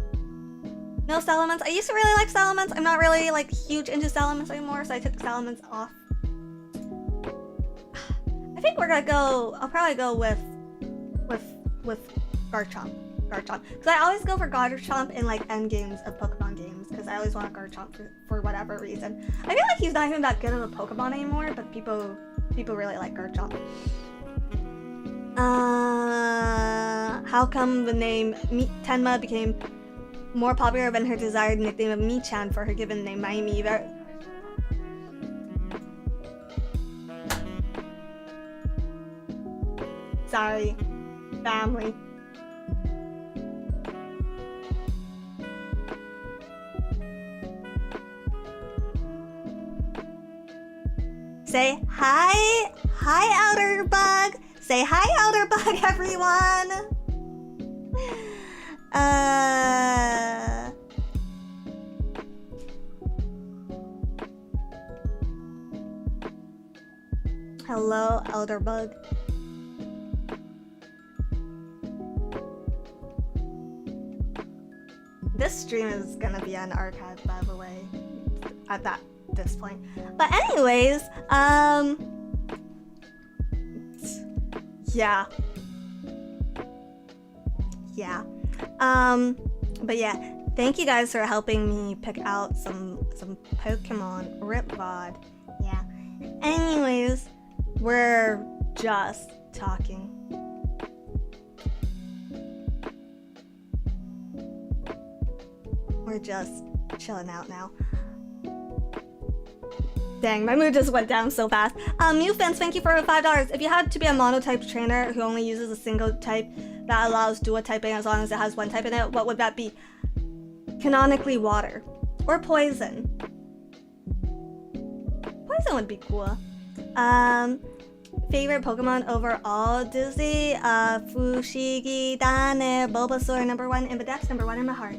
[SPEAKER 1] No Salamence. I used to really like Salamence. I'm not really like huge into Salamence anymore, so I took Salamence off. I think we're gonna go. I'll probably go with Garchomp. Because I always go for Garchomp in like end games of Pokemon games, because I always want Garchomp for whatever reason. I feel like he's not even that good of a Pokemon anymore, but people really like Garchomp. How come the name Tenma became more popular than her desired nickname of Mii-chan for her given name, Mayumi? Sorry, family. Say hi, Outer Bug. Say hi, Outer Bug, everyone. Hello, Elder Bug. This stream is gonna be on archive, by the way, at this point. But anyways, yeah. But yeah, thank you guys for helping me pick out some Pokemon. Rip VOD. Yeah. Anyways, we're just talking. We're just chilling out now. Dang, my mood just went down so fast. Mewfans, thank you for $5. If you had to be a monotype trainer who only uses a single type that allows dual typing as long as it has one type in it, what would that be? Canonically water. Or poison. Poison would be cool. Favorite Pokemon overall, Dizzy, Fushigi, Dane, Bulbasaur, #1 in the Dex, #1 in my heart.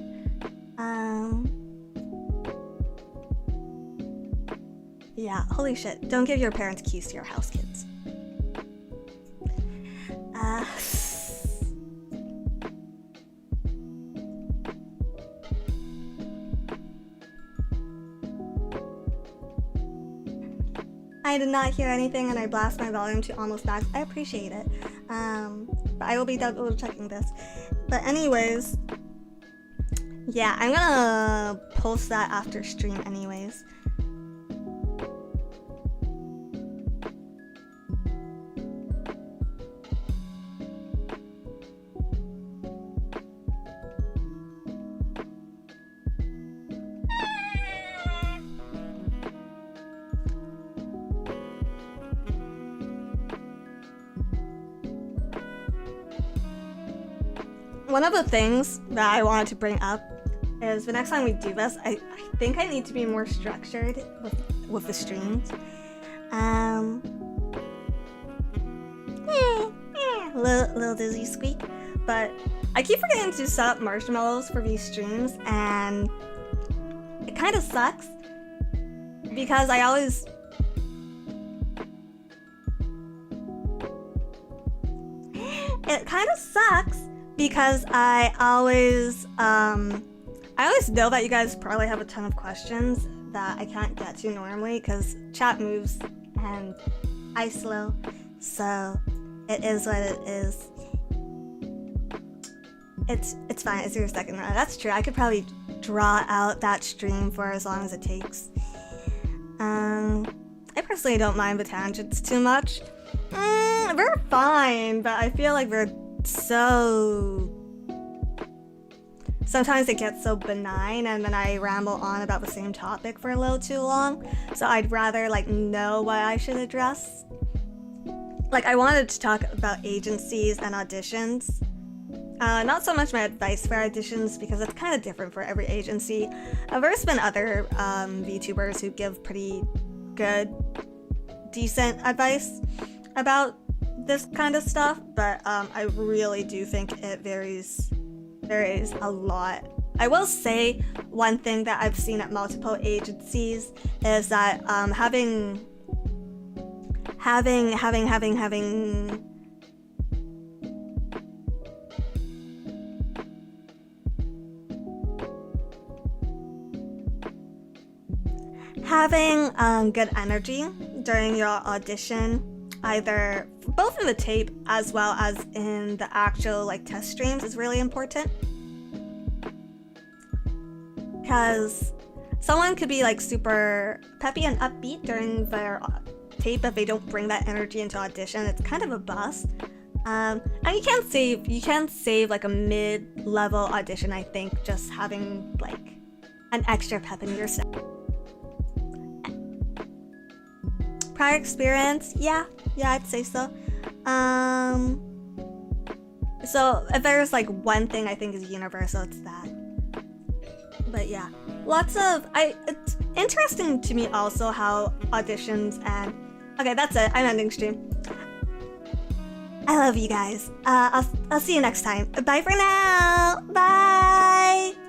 [SPEAKER 1] Yeah, holy shit. Don't give your parents keys to your house, kids. I did not hear anything and I blast my volume to almost max. I appreciate it. But I will be double checking this. But anyways, yeah, I'm gonna post that after stream anyways. One of the things that I wanted to bring up is the next time we do this, I think I need to be more structured with the streams. Little dizzy squeak. But I keep forgetting to set up marshmallows for these streams, and it kind of sucks because I always... It kind of sucks because I always know that you guys probably have a ton of questions that I can't get to normally because chat moves and I slow, so it is what it is. It's fine. It's your second round. That's true. I could probably draw out that stream for as long as it takes. I personally don't mind the tangents too much. We're fine, but I feel like we're so... Sometimes it gets so benign and then I ramble on about the same topic for a little too long. So I'd rather like know what I should address. Like I wanted to talk about agencies and auditions. Not so much my advice for auditions because it's kind of different for every agency. There's been other VTubers who give pretty good, decent advice about this kind of stuff, but I really do think it varies a lot I will say one thing that I've seen at multiple agencies is that having good energy during your audition, either both in the tape as well as in the actual like test streams, is really important. Because someone could be like super peppy and upbeat during their tape, but they don't bring that energy into audition. It's kind of a bust. And you can't save like a mid-level audition, I think, just having like an extra pep in your set. Prior experience, yeah, I'd say so. So if there's like one thing I think is universal, it's that. But yeah, it's interesting to me also how auditions and... Okay, that's it. I'm ending stream. I love you guys. I'll see you next time. Bye for now. Bye.